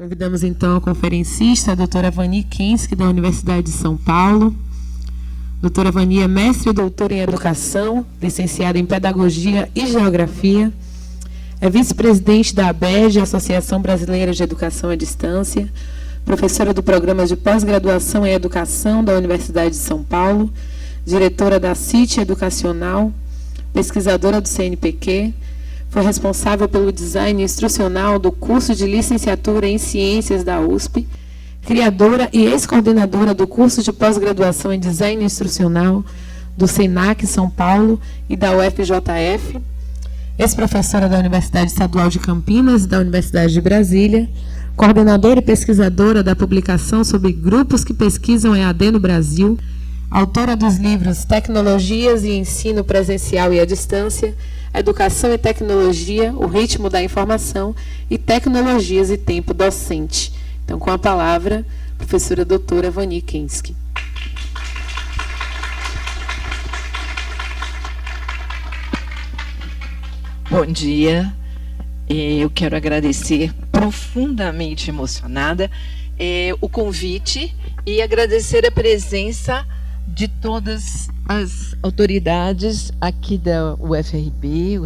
Convidamos então a conferencista, a doutora Vani Kensky, da Universidade de São Paulo. Doutora Vani é mestre e doutora em Educação, licenciada em Pedagogia e Geografia, é vice-presidente da ABEG, Associação Brasileira de Educação à Distância, professora do Programa de Pós-Graduação em Educação da Universidade de São Paulo, diretora da CIT Educacional, pesquisadora do CNPq, foi responsável pelo design instrucional do curso de licenciatura em Ciências da USP, criadora e ex-coordenadora do curso de pós-graduação em design instrucional do SENAC São Paulo e da UFJF, ex-professora da Universidade Estadual de Campinas e da Universidade de Brasília, coordenadora e pesquisadora da publicação sobre grupos que pesquisam EAD no Brasil, autora dos livros Tecnologias e Ensino Presencial e à Distância, Educação e Tecnologia, O Ritmo da Informação e Tecnologias e Tempo Docente. Então, com a palavra, a professora doutora Vani Kensky. Bom dia, eu quero agradecer, profundamente emocionada, o convite e agradecer a presença de todas as autoridades aqui da UFRB,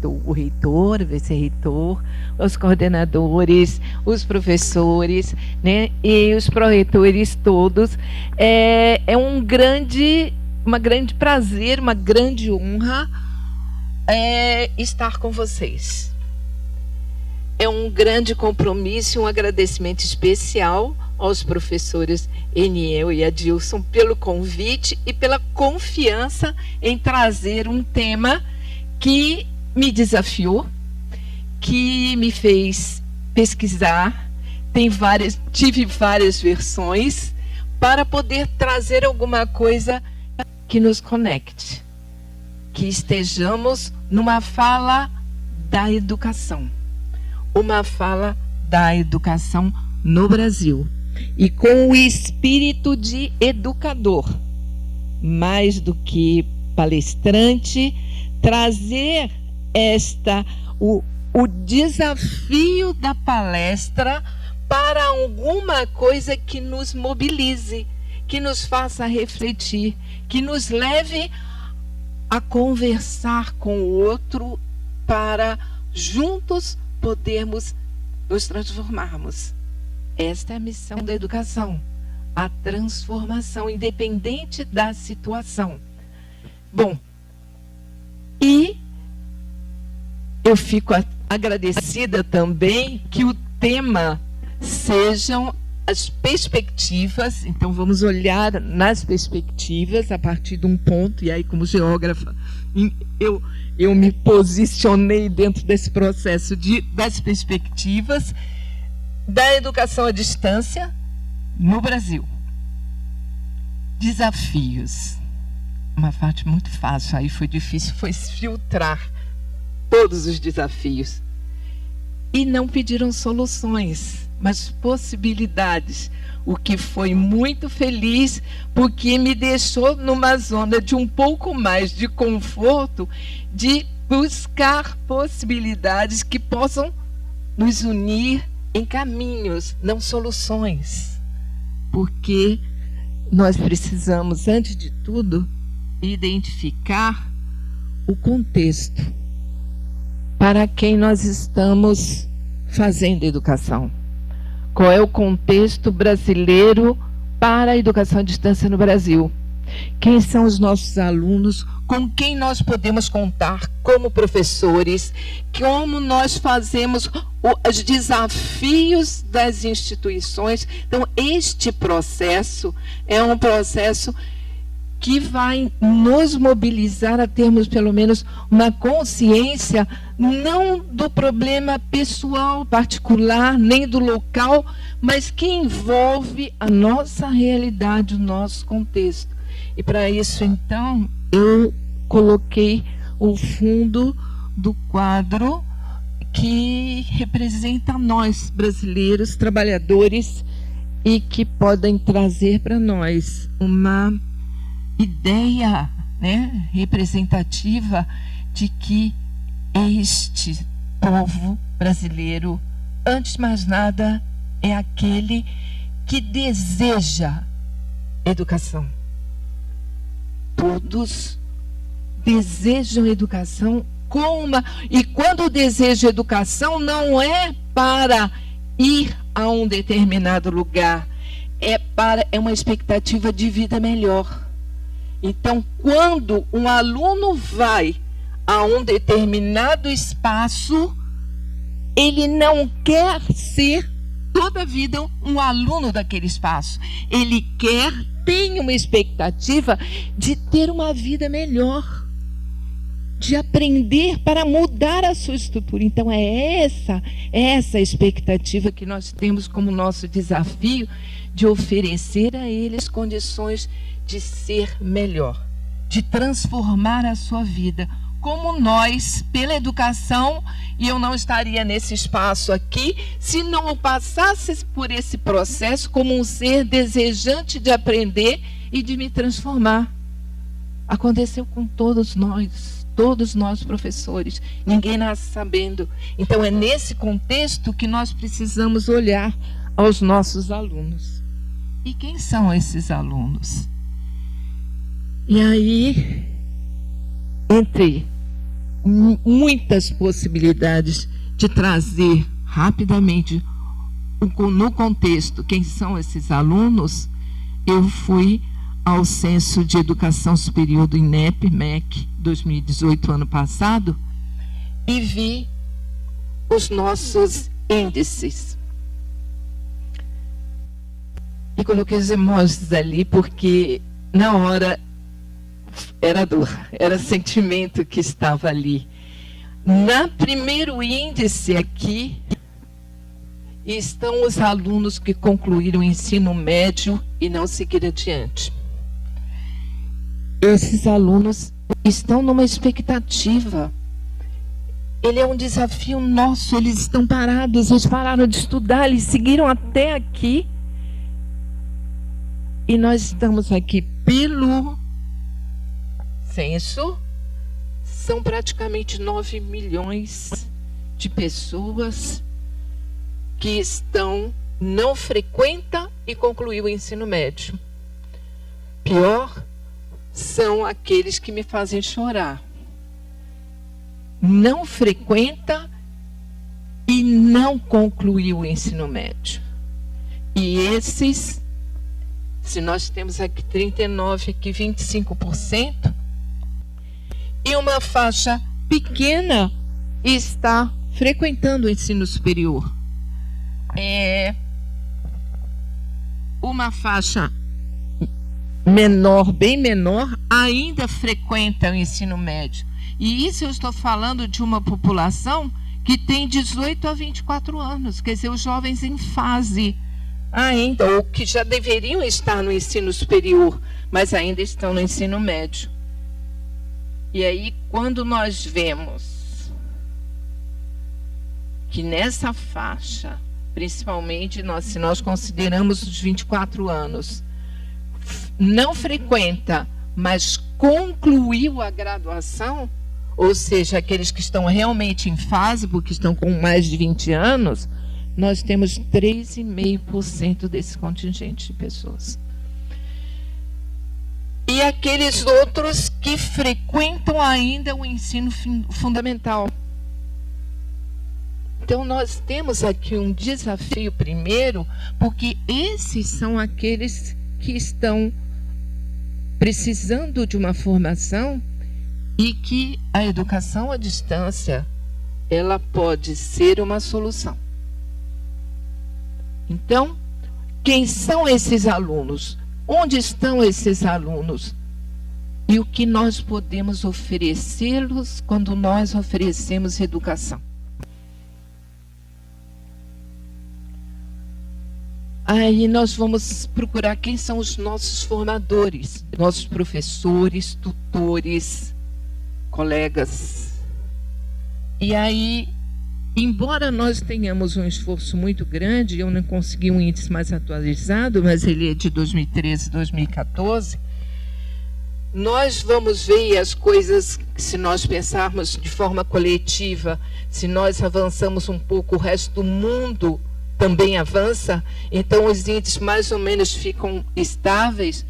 o reitor, o vice-reitor, os coordenadores, os professores, né, e os pró-reitores todos. É uma grande prazer, uma grande honra estar com vocês. É um grande compromisso e um agradecimento especial aos professores Eniel e Adilson pelo convite e pela confiança em trazer um tema que me desafiou, que me fez pesquisar, tive várias versões para poder trazer alguma coisa que nos conecte, que estejamos numa fala da educação, uma fala da educação no Brasil. E com o espírito de educador, mais do que palestrante, trazer o desafio da palestra para alguma coisa que nos mobilize, que nos faça refletir, que nos leve a conversar com o outro para juntos podermos nos transformarmos. Esta é a missão da educação, a transformação, independente da situação. Bom, e eu fico agradecida também que o tema sejam as perspectivas. Então, vamos olhar nas perspectivas a partir de um ponto, e aí, como geógrafa, eu me posicionei dentro desse processo das perspectivas da educação à distância no Brasil. Desafios. Uma parte muito fácil, aí foi difícil, foi filtrar todos os desafios. E não pediram soluções, mas possibilidades, o que foi muito feliz, porque me deixou numa zona de um pouco mais de conforto, de buscar possibilidades que possam nos unir em caminhos, não soluções. Porque nós precisamos, antes de tudo, identificar o contexto para quem nós estamos fazendo educação. Qual é o contexto brasileiro para a educação à distância no Brasil? Quem são os nossos alunos? Com quem nós podemos contar como professores? Como nós fazemos os desafios das instituições? Então, este processo é um processo que vai nos mobilizar a termos, pelo menos, uma consciência não do problema pessoal, particular, nem do local, mas que envolve a nossa realidade, o nosso contexto. E para isso, então, eu coloquei o fundo do quadro que representa nós, brasileiros, trabalhadores, e que podem trazer para nós uma ideia, né, representativa de que este povo brasileiro, antes de mais nada, é aquele que deseja educação. Todos desejam educação e quando deseja educação não é para ir a um determinado lugar, é uma expectativa de vida melhor. Então, quando um aluno vai a um determinado espaço, ele não quer ser toda a vida um aluno daquele espaço. Ele tem uma expectativa de ter uma vida melhor, de aprender para mudar a sua estrutura. Então é essa expectativa que nós temos como nosso desafio, de oferecer a eles condições de ser melhor, de transformar a sua vida, como nós, pela educação, e eu não estaria nesse espaço aqui se não passasse por esse processo como um ser desejante de aprender e de me transformar. Aconteceu com todos nós professores, ninguém nasce sabendo. Então é nesse contexto que nós precisamos olhar aos nossos alunos. E quem são esses alunos? E aí, entre muitas possibilidades de trazer rapidamente no contexto quem são esses alunos, eu fui ao Censo de Educação Superior do INEP, MEC, 2018, ano passado, e vi os nossos índices. E coloquei os emojis ali, porque na hora era dor, era sentimento que estava ali. No primeiro índice aqui, estão os alunos que concluíram o ensino médio e não seguiram adiante. Esses alunos estão numa expectativa. Ele é um desafio nosso, eles estão parados, eles pararam de estudar, eles seguiram até aqui. E nós estamos aqui pelo censo, são praticamente 9 milhões de pessoas que não frequentam e concluíram o ensino médio. Pior, são aqueles que me fazem chorar. Não frequenta e não concluiu o ensino médio. E esses, se nós temos aqui 39%, aqui 25%, e uma faixa pequena está frequentando o ensino superior. Uma faixa menor, bem menor, ainda frequenta o ensino médio. E isso eu estou falando de uma população que tem 18 a 24 anos, quer dizer, os jovens em fase ainda, ou que já deveriam estar no ensino superior, mas ainda estão no ensino médio. E aí, quando nós vemos que nessa faixa, principalmente se nós consideramos os 24 anos, não frequenta, mas concluiu a graduação, ou seja, aqueles que estão realmente em fase, porque estão com mais de 20 anos, nós temos 3,5% desse contingente de pessoas. E aqueles outros que frequentam ainda o ensino fundamental. Então, nós temos aqui um desafio primeiro, porque esses são aqueles que estão precisando de uma formação e que a educação à distância, ela pode ser uma solução. Então, quem são esses alunos? Onde estão esses alunos? E o que nós podemos oferecê-los quando nós oferecemos educação? Aí nós vamos procurar quem são os nossos formadores, nossos professores, tutores, colegas. E aí, embora nós tenhamos um esforço muito grande, eu não consegui um índice mais atualizado, mas ele é de 2013, 2014, nós vamos ver as coisas, se nós pensarmos de forma coletiva, se nós avançamos um pouco, o resto do mundo também avança, então os índices mais ou menos ficam estáveis.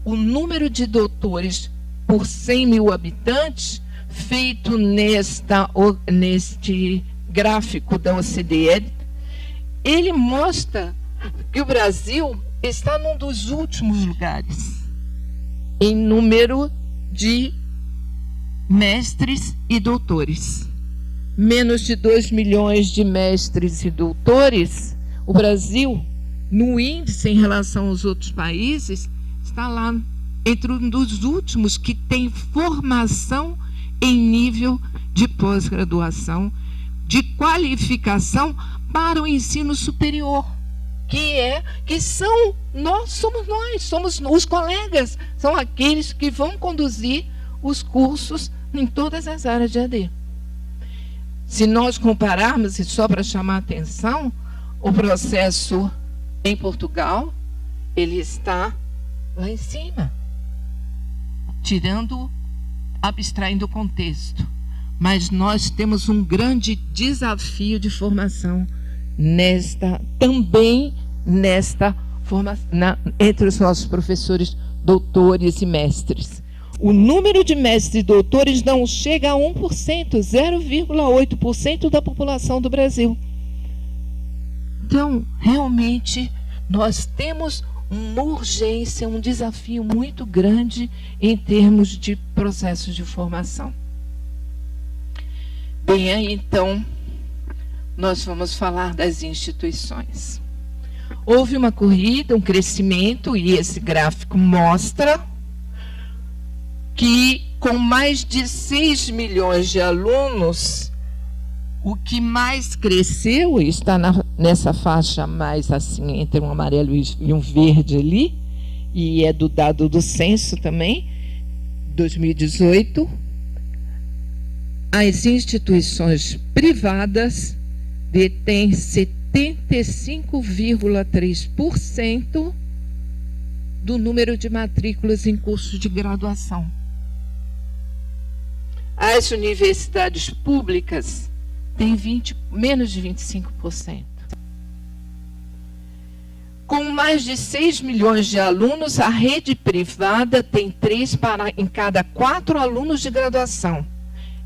O número de doutores por 100 mil habitantes, feito neste gráfico da OCDE, ele mostra que o Brasil está num dos últimos lugares em número de mestres e doutores. Menos de 2 milhões de mestres e doutores. O Brasil, no índice em relação aos outros países, está lá entre um dos últimos que tem formação em nível de pós-graduação, de qualificação para o ensino superior, somos os colegas, são aqueles que vão conduzir os cursos em todas as áreas de AD. Se nós compararmos, e só para chamar a atenção, o processo em Portugal, ele está lá em cima, abstraindo o contexto. Mas nós temos um grande desafio de formação entre os nossos professores, doutores e mestres. O número de mestres e doutores não chega a 1%, 0,8% da população do Brasil. Então, realmente, nós temos uma urgência, um desafio muito grande em termos de processos de formação. Bem, aí então, nós vamos falar das instituições. Houve uma corrida, um crescimento, e esse gráfico mostra que com mais de 6 milhões de alunos, o que mais cresceu, e está nessa faixa mais assim, entre um amarelo e um verde ali, e é do dado do censo também, 2018, as instituições privadas detêm 75,3% do número de matrículas em cursos de graduação. As universidades públicas têm menos de 25%. Com mais de 6 milhões de alunos, a rede privada tem 3 em cada 4 alunos de graduação.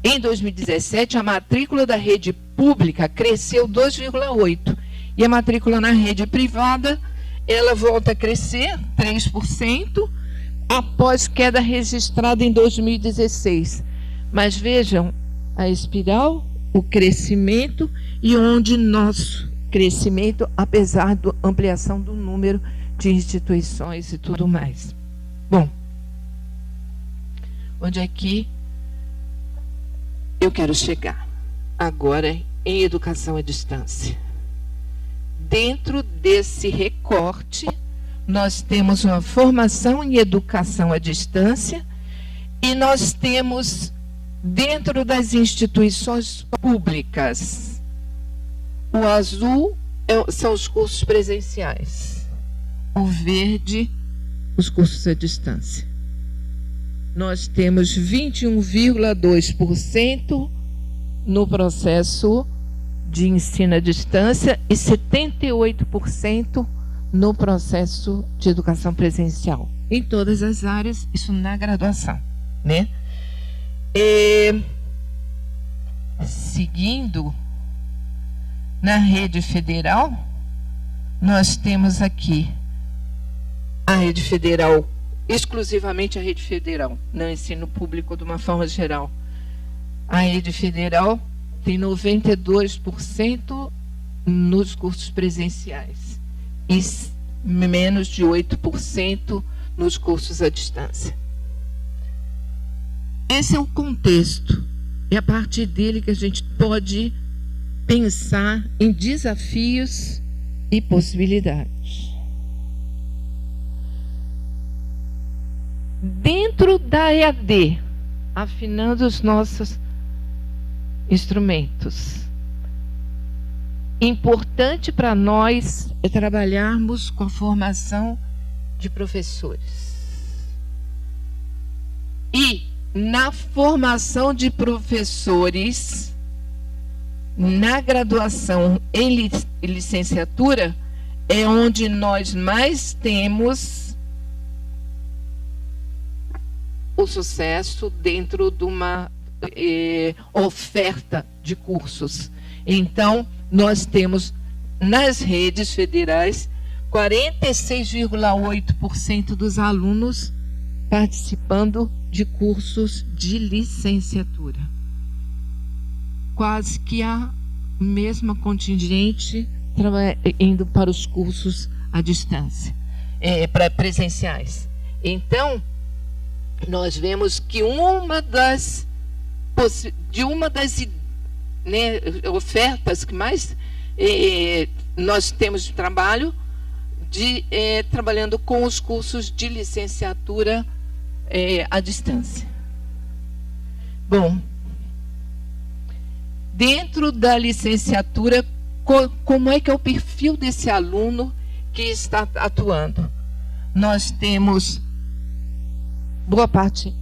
Em 2017, a matrícula da rede pública cresceu 2,8%. E a matrícula na rede privada, ela volta a crescer 3%, após queda registrada em 2016. Mas vejam a espiral, o crescimento, e onde nosso crescimento, apesar da ampliação do número de instituições e tudo mais. Bom, onde é que eu quero chegar? Agora, em educação à distância. Dentro desse recorte, nós temos uma formação em educação à distância e nós temos, dentro das instituições públicas, o azul são os cursos presenciais, o verde, os cursos à distância. Nós temos 21,2% no processo de ensino à distância e 78% no processo de educação presencial. Em todas as áreas, isso na graduação, né? Seguindo, na rede federal, nós temos aqui a rede federal, exclusivamente a rede federal, não ensino público de uma forma geral. A rede federal tem 92% nos cursos presenciais e menos de 8% nos cursos à distância. Esse é o contexto. É a partir dele que a gente pode pensar em desafios e possibilidades. Dentro da EAD, afinando os nossos instrumentos. Importante para nós é trabalharmos com a formação de professores. E na formação de professores, na graduação e licenciatura é onde nós mais temos o sucesso dentro de uma oferta de cursos. Então, nós temos nas redes federais 46,8% dos alunos participando de cursos de licenciatura. Quase que a mesma contingente indo para os cursos à distância, para presenciais. Então, nós vemos que uma das ofertas que mais nós temos de trabalho, trabalhando com os cursos de licenciatura à distância. Bom, dentro da licenciatura, como é que é o perfil desse aluno que está atuando? Nós temos, boa parte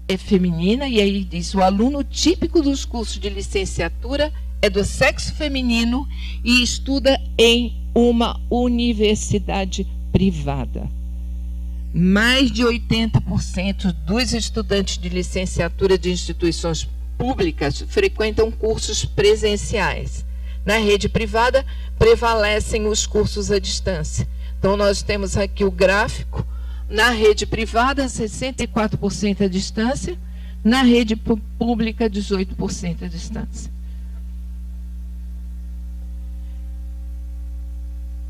é feminina, e aí diz: o aluno típico dos cursos de licenciatura é do sexo feminino e estuda em uma universidade privada. Mais de 80% dos estudantes de licenciatura de instituições públicas frequentam cursos presenciais. Na rede privada, prevalecem os cursos à distância. Então, nós temos aqui o gráfico. Na rede privada, 64% à distância. Na rede pública, 18% à distância.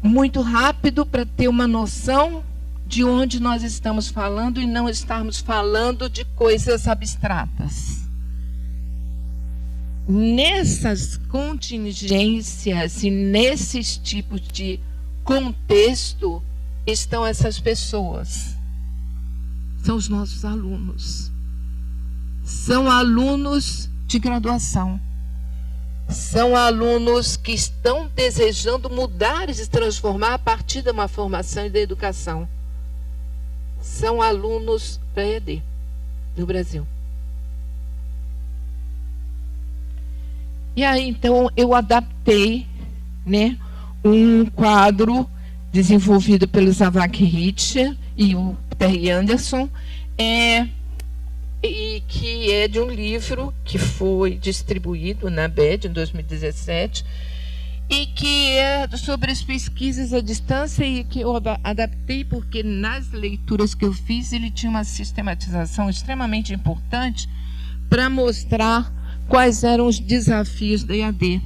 Muito rápido para ter uma noção de onde nós estamos falando e não estarmos falando de coisas abstratas. Nessas contingências e nesses tipos de contexto estão essas pessoas. São os nossos alunos. São alunos de graduação. São alunos que estão desejando mudar e se transformar a partir de uma formação e da educação. São alunos para EAD no Brasil. E aí, então, eu adaptei, um quadro desenvolvido pelo Zavak Richter e o Terry Anderson, e que é de um livro que foi distribuído na BED em 2017, e que é sobre as pesquisas à distância, e que eu adaptei porque nas leituras que eu fiz ele tinha uma sistematização extremamente importante para mostrar quais eram os desafios da EAD.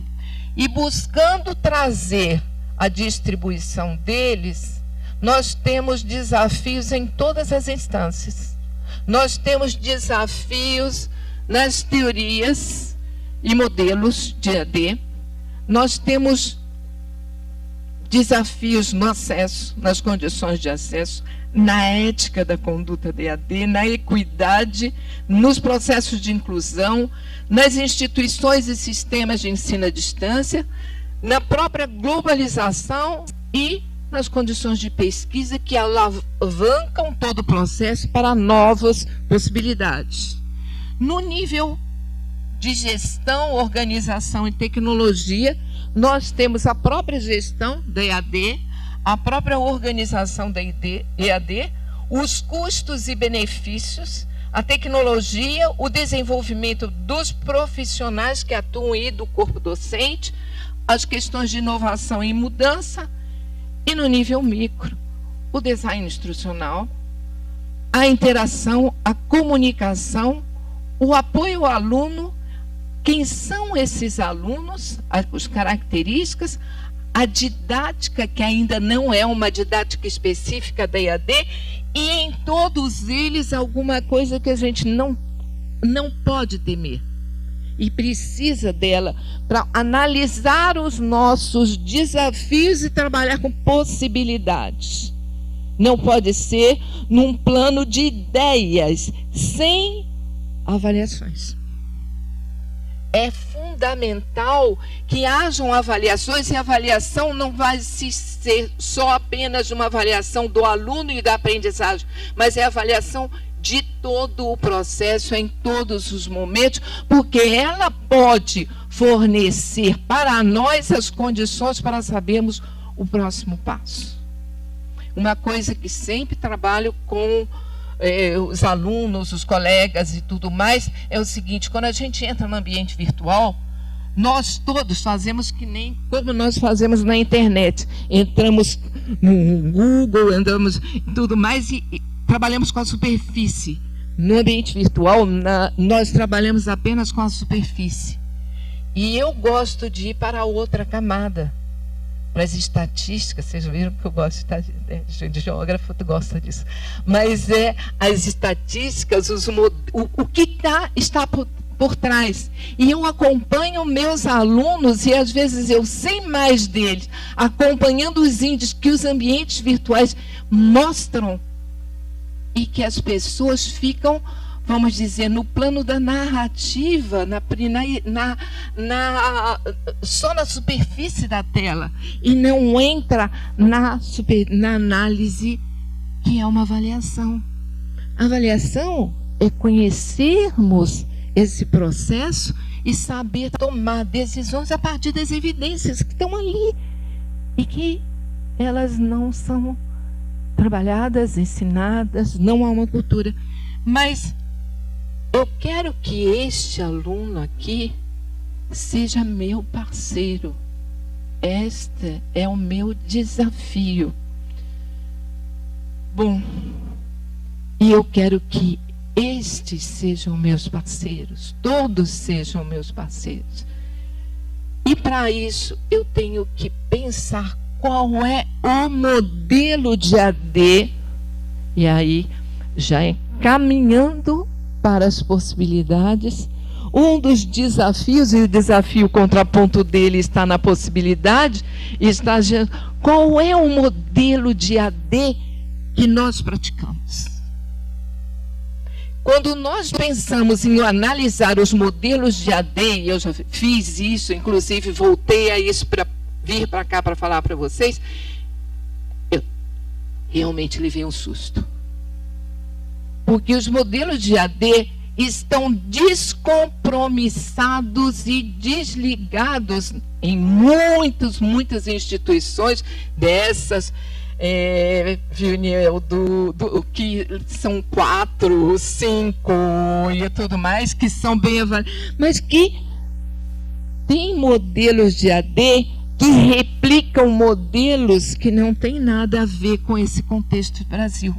E buscando trazer a distribuição deles, nós temos desafios em todas as instâncias. Nós temos desafios nas teorias e modelos de EAD. Nós temos desafios no acesso, nas condições de acesso, na ética da conduta da EAD, na equidade, nos processos de inclusão, nas instituições e sistemas de ensino à distância, na própria globalização e nas condições de pesquisa que alavancam todo o processo para novas possibilidades. No nível de gestão, organização e tecnologia, nós temos a própria gestão da EAD, a própria organização da EAD, os custos e benefícios, a tecnologia, o desenvolvimento dos profissionais que atuam aí do corpo docente, as questões de inovação e mudança, e no nível micro, o design instrucional, a interação, a comunicação, o apoio ao aluno, quem são esses alunos, as características, a didática, que ainda não é uma didática específica da EAD, e em todos eles alguma coisa que a gente não pode temer. E precisa dela para analisar os nossos desafios e trabalhar com possibilidades. Não pode ser num plano de ideias, sem avaliações. É fundamental que hajam avaliações, e a avaliação não vai ser só apenas uma avaliação do aluno e da aprendizagem, mas é a avaliação de todo o processo, em todos os momentos, porque ela pode fornecer para nós as condições para sabermos o próximo passo. Uma coisa que sempre trabalho com os alunos, os colegas e tudo mais, é o seguinte: quando a gente entra no ambiente virtual, nós todos fazemos que nem como nós fazemos na internet. Entramos no Google, entramos e tudo mais e trabalhamos com a superfície. No ambiente virtual, nós trabalhamos apenas com a superfície. E eu gosto de ir para outra camada, para as estatísticas. Vocês viram que eu gosto de geógrafo, tu gosta disso. Mas as estatísticas, o que está por trás. E eu acompanho meus alunos, e às vezes eu sei mais deles, acompanhando os índices que os ambientes virtuais mostram, e que as pessoas ficam, vamos dizer, no plano da narrativa, só na superfície da tela, e não entra na análise, que é uma avaliação. A avaliação é conhecermos esse processo e saber tomar decisões a partir das evidências que estão ali e que elas não são trabalhadas, ensinadas, não há uma cultura. Mas eu quero que este aluno aqui seja meu parceiro. Este é o meu desafio. Bom, e eu quero que estes sejam meus parceiros, todos sejam meus parceiros. E para isso eu tenho que pensar qual é o modelo de AD, e aí já encaminhando para as possibilidades. Um dos desafios, e o desafio, o contraponto dele está na possibilidade, está dizendo qual é o modelo de AD que nós praticamos. Quando nós pensamos em analisar os modelos de AD, e eu já fiz isso, inclusive voltei a isso para vir para cá para falar para vocês, eu realmente levei um susto. Porque os modelos de AD estão descompromissados e desligados em muitas instituições dessas, que são 4, 5 e tudo mais, que são bem avaliados, mas que tem modelos de AD que replicam modelos que não têm nada a ver com esse contexto do Brasil.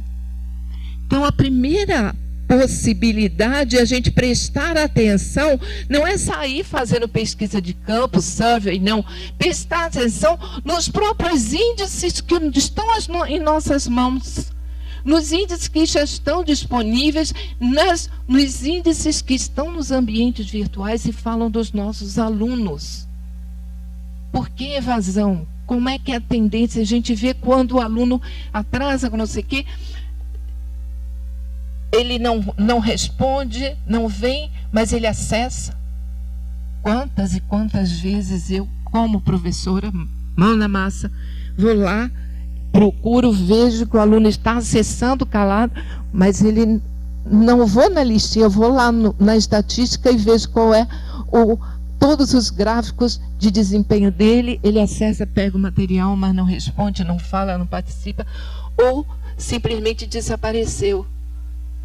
Então, a primeira possibilidade é a gente prestar atenção, não é sair fazendo pesquisa de campo, survey, não. Prestar atenção nos próprios índices que estão em nossas mãos, nos índices que já estão disponíveis, nos índices que estão nos ambientes virtuais e falam dos nossos alunos. Por que evasão? Como é que é a tendência? A gente vê quando o aluno atrasa, não sei o quê, ele não responde, não vem, mas ele acessa. Quantas e quantas vezes eu, como professora, mão na massa, vou lá, procuro, vejo que o aluno está acessando calado, mas ele não vou na listinha, eu vou lá na estatística e vejo qual é todos os gráficos de desempenho dele. Ele acessa, pega o material, mas não responde, não fala, não participa, ou simplesmente desapareceu.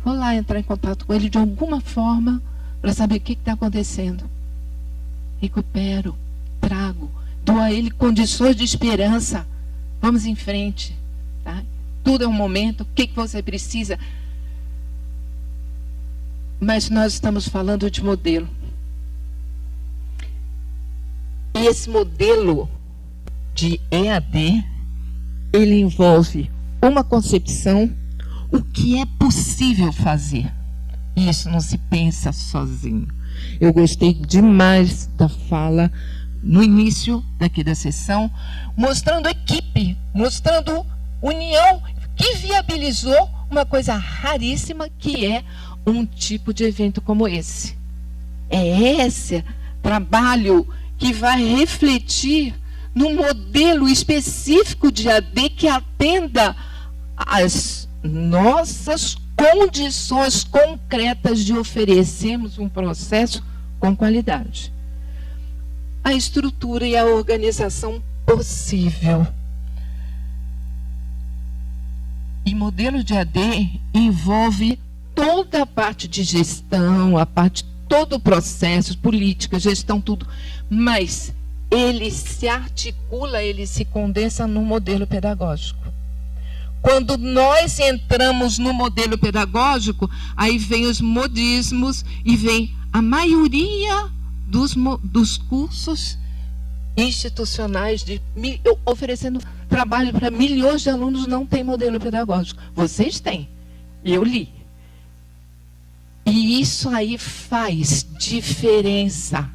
Vou lá entrar em contato com ele de alguma forma para saber o que está acontecendo. Recupero, trago, dou a ele condições de esperança. Vamos em frente. Tá? Tudo é um momento, o que você precisa. Mas nós estamos falando de modelo. E esse modelo de EAD, ele envolve uma concepção, o que é possível fazer. E isso não se pensa sozinho. Eu gostei demais da fala no início daqui da sessão, mostrando equipe, mostrando união, que viabilizou uma coisa raríssima, que é um tipo de evento como esse. É esse trabalho que vai refletir num modelo específico de AD que atenda às nossas condições concretas de oferecermos um processo com qualidade. A estrutura e a organização possível. E modelo de AD envolve toda a parte de gestão, todo o processo, política, gestão, tudo. Mas ele se articula, ele se condensa no modelo pedagógico. Quando nós entramos no modelo pedagógico, aí vem os modismos e vem a maioria dos cursos institucionais oferecendo trabalho para milhões de alunos, não tem modelo pedagógico. Vocês têm. Eu li. E isso aí faz diferença.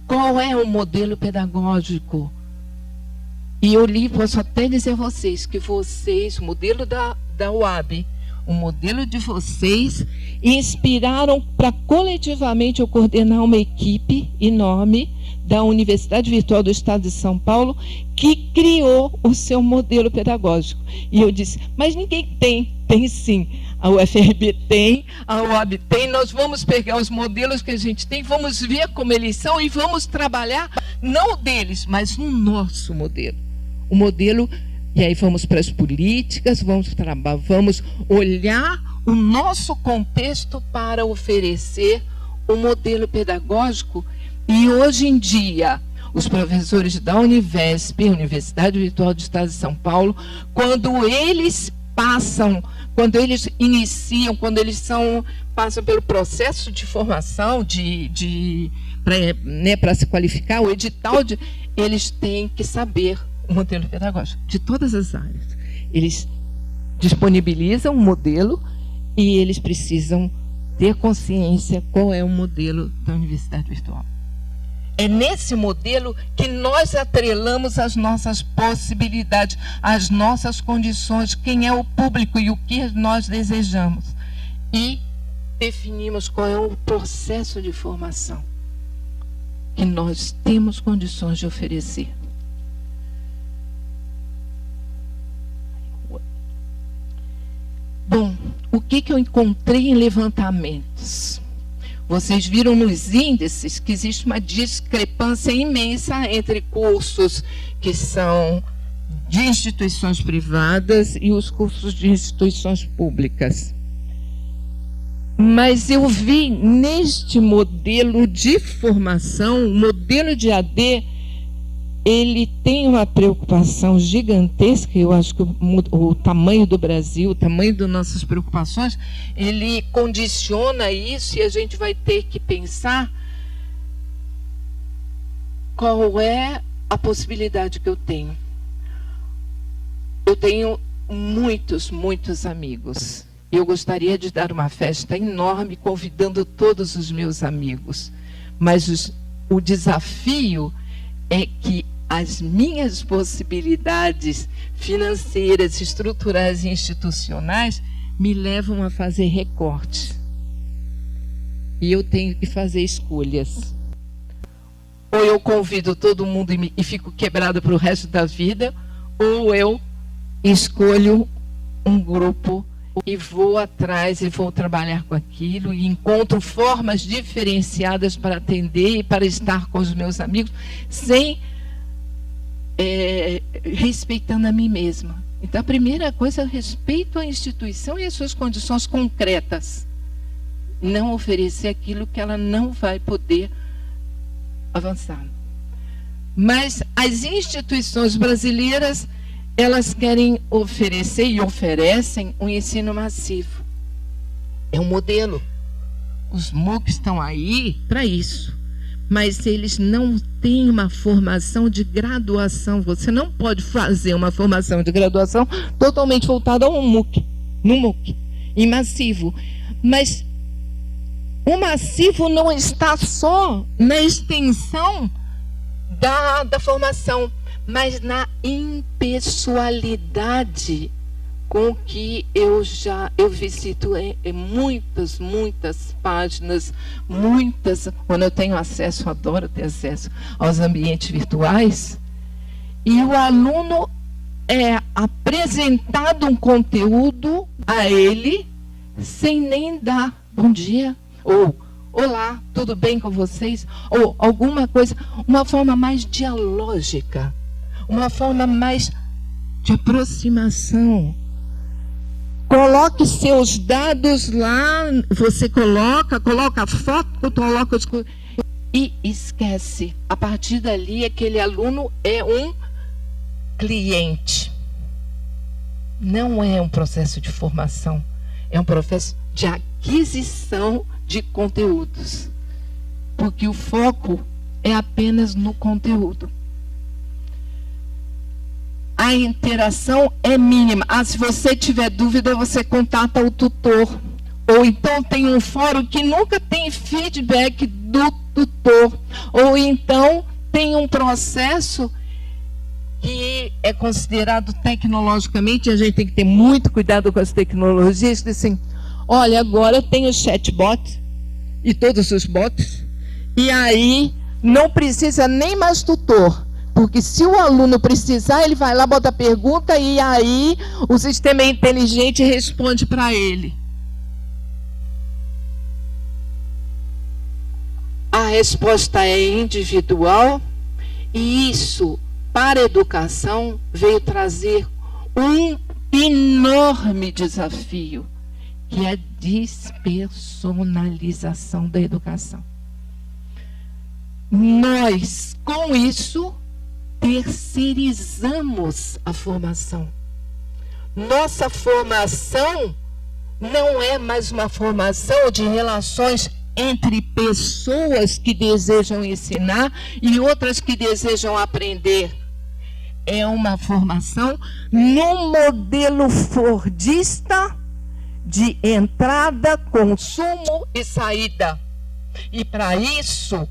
Qual é o modelo pedagógico? E eu li, posso até dizer a vocês, que vocês, o modelo da UAB, o modelo de vocês, inspiraram para coletivamente eu coordenar uma equipe enorme da Universidade Virtual do Estado de São Paulo, que criou o seu modelo pedagógico. E eu disse, mas ninguém tem sim. A UFRB tem, a UAB tem, nós vamos pegar os modelos que a gente tem, vamos ver como eles são e vamos trabalhar, não deles, mas no nosso modelo. O modelo, e aí vamos para as políticas, vamos olhar o nosso contexto para oferecer um modelo pedagógico. E hoje em dia, os professores da Univesp, Universidade Virtual do Estado de São Paulo, quando eles iniciam, passam pelo processo de formação, para se qualificar, o edital, eles têm que saber o modelo pedagógico de todas as áreas. Eles disponibilizam um modelo e eles precisam ter consciência qual é o modelo da Universidade Virtual. É nesse modelo que nós atrelamos as nossas possibilidades, as nossas condições, quem é o público e o que nós desejamos. E definimos qual é o processo de formação que nós temos condições de oferecer. Bom, o que eu encontrei em levantamentos? Vocês viram nos índices que existe uma discrepância imensa entre cursos que são de instituições privadas e os cursos de instituições públicas. Mas eu vi neste modelo de formação, o modelo de AD, ele tem uma preocupação gigantesca. Eu acho que o tamanho do Brasil, o tamanho das nossas preocupações, ele condiciona isso, e a gente vai ter que pensar qual é a possibilidade que eu tenho. Eu tenho muitos amigos. Eu gostaria de dar uma festa enorme convidando todos os meus amigos. Mas o desafio é que as minhas possibilidades financeiras, estruturais e institucionais me levam a fazer recortes. E eu tenho que fazer escolhas. Ou eu convido todo mundo e fico quebrado para o resto da vida, ou eu escolho um grupo e vou atrás e vou trabalhar com aquilo e encontro formas diferenciadas para atender e para estar com os meus amigos, respeitando a mim mesma. Então, a primeira coisa é o respeito à instituição e às suas condições concretas. Não oferecer aquilo que ela não vai poder avançar. Mas as instituições brasileiras, elas querem oferecer e oferecem um ensino massivo. É um modelo. Os MOOCs estão aí para isso. Mas eles não têm uma formação de graduação. Você não pode fazer uma formação de graduação totalmente voltada a um MOOC, no MOOC, em massivo. Mas o massivo não está só na extensão da formação, mas na impessoalidade com que eu visito muitas páginas, quando eu tenho acesso, adoro ter acesso aos ambientes virtuais, e o aluno é apresentado um conteúdo a ele sem nem dar bom dia, ou olá, tudo bem com vocês? Ou alguma coisa, uma forma mais dialógica, uma forma mais de aproximação. Coloque seus dados lá, você coloca a foto, coloca as coisas, e esquece. A partir dali, aquele aluno é um cliente. Não é um processo de formação, é um processo de aquisição de conteúdos, porque o foco é apenas no conteúdo. A interação é mínima. Se você tiver dúvida, você contata o tutor. Ou então tem um fórum que nunca tem feedback do tutor. Ou então tem um processo que é considerado tecnologicamente, a gente tem que ter muito cuidado com as tecnologias, assim, olha, agora tem o chatbot e todos os bots, e aí não precisa nem mais tutor, porque se o aluno precisar, ele vai lá, bota a pergunta, e aí o sistema inteligente responde para ele. A resposta é individual, e isso, para a educação, veio trazer um enorme desafio, que é a despersonalização da educação. Nós, com isso, terceirizamos a formação. Nossa formação não é mais uma formação de relações entre pessoas que desejam ensinar e outras que desejam aprender. É uma formação no modelo fordista de entrada, consumo e saída. E para isso,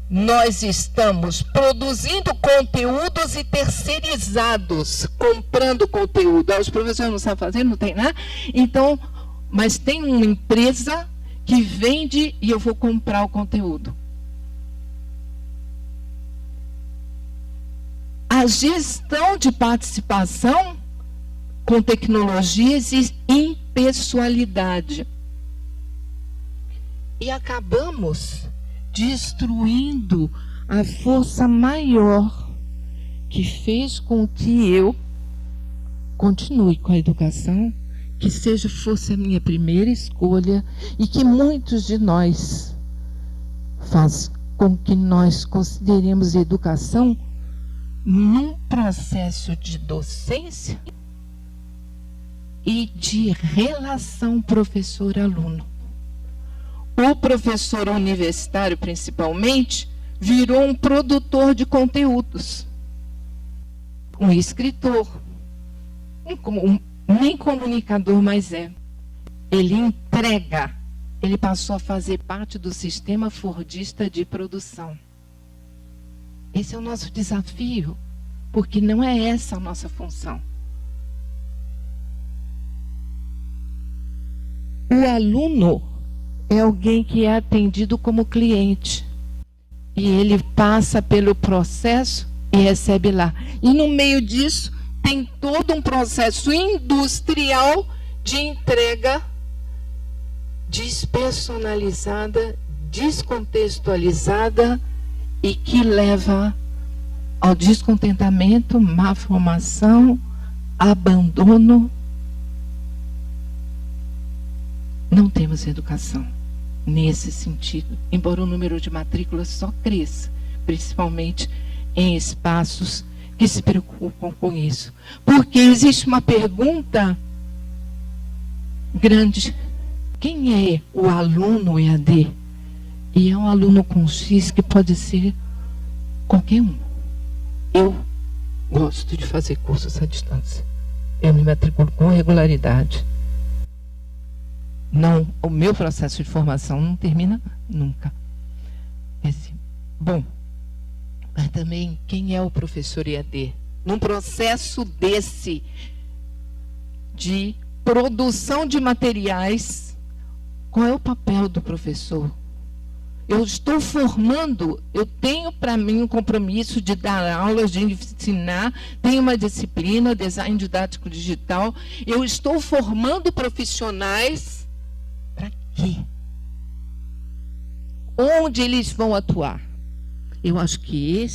nós estamos produzindo conteúdos e terceirizados, comprando conteúdo. Os professores não sabem fazer, não tem nada. Então, mas tem uma empresa que vende e eu vou comprar o conteúdo. A gestão de participação com tecnologias e impessoalidade. E acabamos destruindo a força maior que fez com que eu continue com a educação, que fosse a minha primeira escolha e que muitos de nós faz com que nós consideremos a educação num processo de docência e de relação professor-aluno. O professor universitário, principalmente, virou um produtor de conteúdos, um escritor, nem comunicador mais é. Ele entrega, ele passou a fazer parte do sistema fordista de produção. Esse é o nosso desafio, porque não é essa a nossa função. O aluno é alguém que é atendido como cliente. E ele passa pelo processo e recebe lá. E no meio disso, tem todo um processo industrial de entrega despersonalizada, descontextualizada e que leva ao descontentamento, má formação, abandono. Não temos educação nesse sentido, embora o número de matrículas só cresça, principalmente em espaços que se preocupam com isso. Porque existe uma pergunta grande: quem é o aluno EAD? E é um aluno com X que pode ser qualquer um. Eu gosto de fazer cursos à distância. Eu me matriculo com regularidade. Não, o meu processo de formação não termina nunca. Bom, mas também quem é o professor EAD? Num processo desse de produção de materiais, qual é o papel do professor? Eu estou formando, eu tenho para mim um compromisso de dar aulas, de ensinar, tenho uma disciplina, design didático digital, eu estou formando profissionais aqui. Onde eles vão atuar? Eu acho que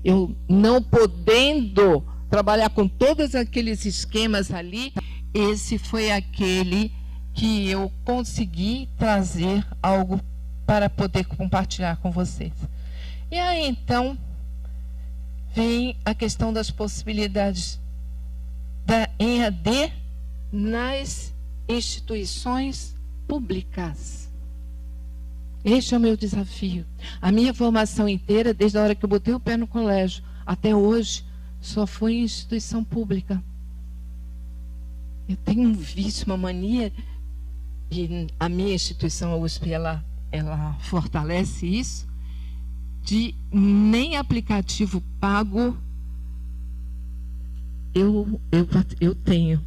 eu não podendo trabalhar com todos aqueles esquemas ali, esse foi aquele que eu consegui trazer algo para poder compartilhar com vocês. E aí, então, vem a questão das possibilidades da EAD nas instituições públicas. Este é o meu desafio. A minha formação inteira, desde a hora que eu botei o pé no colégio até hoje, só foi em instituição pública. Eu tenho um vício, uma mania, e a minha instituição, a USP, ela fortalece isso, de nem aplicativo pago eu tenho.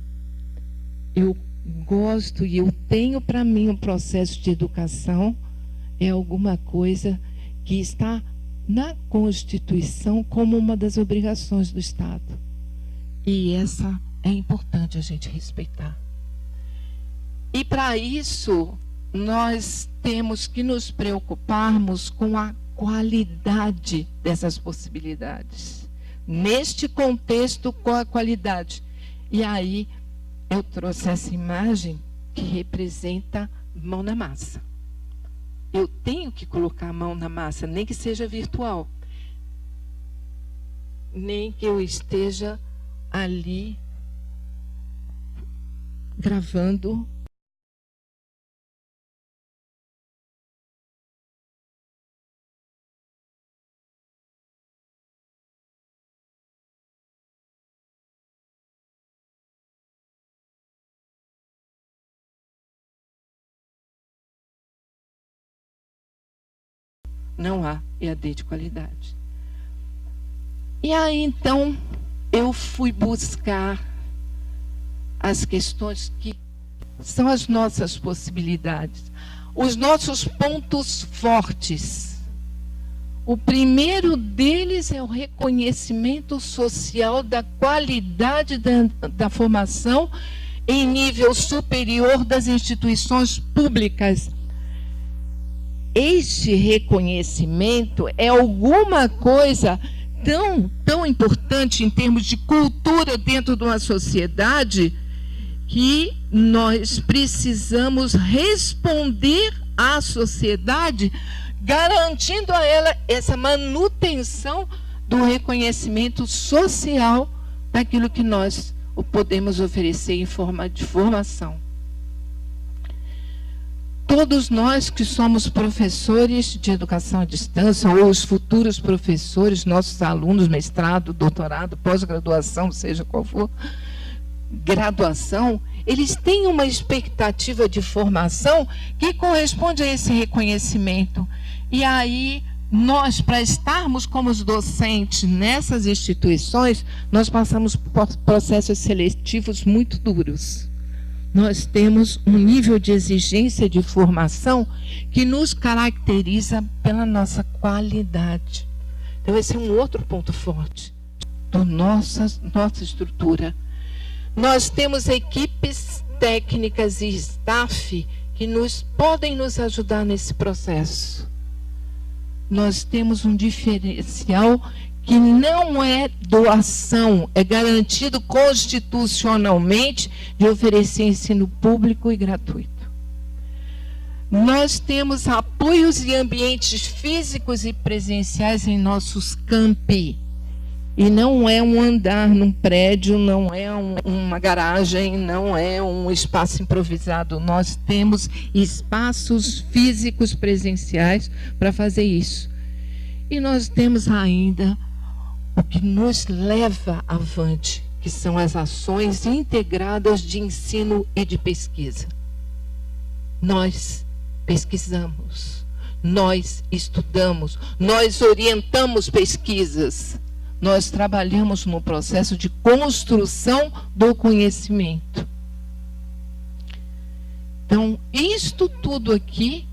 Eu gosto e eu tenho para mim um processo de educação é alguma coisa que está na Constituição como uma das obrigações do Estado. E essa é importante a gente respeitar. E para isso, nós temos que nos preocuparmos com a qualidade dessas possibilidades. Neste contexto, com a qualidade. E aí, eu trouxe essa imagem que representa mão na massa. Eu tenho que colocar a mão na massa, nem que seja virtual. Nem que eu esteja ali gravando. Não há EAD de qualidade. E aí, então, eu fui buscar as questões que são as nossas possibilidades, os nossos pontos fortes. O primeiro deles é o reconhecimento social da qualidade da formação em nível superior das instituições públicas. Este reconhecimento é alguma coisa tão importante em termos de cultura dentro de uma sociedade que nós precisamos responder à sociedade, garantindo a ela essa manutenção do reconhecimento social daquilo que nós podemos oferecer em forma de formação. Todos nós que somos professores de educação à distância, ou os futuros professores, nossos alunos, mestrado, doutorado, pós-graduação, seja qual for, graduação, eles têm uma expectativa de formação que corresponde a esse reconhecimento. E aí, nós, para estarmos como os docentes nessas instituições, nós passamos por processos seletivos muito duros. Nós temos um nível de exigência de formação que nos caracteriza pela nossa qualidade. Então, esse é um outro ponto forte da nossa estrutura. Nós temos equipes técnicas e staff que podem nos ajudar nesse processo. Nós temos um diferencial que não é doação, é garantido constitucionalmente de oferecer ensino público e gratuito. Nós temos apoios e ambientes físicos e presenciais em nossos campi. E não é um andar num prédio, não é uma garagem, não é um espaço improvisado. Nós temos espaços físicos presenciais para fazer isso. E nós temos ainda o que nos leva avante, que são as ações integradas de ensino e de pesquisa. Nós pesquisamos, nós estudamos, nós orientamos pesquisas, nós trabalhamos no processo de construção do conhecimento. Então, isto tudo aqui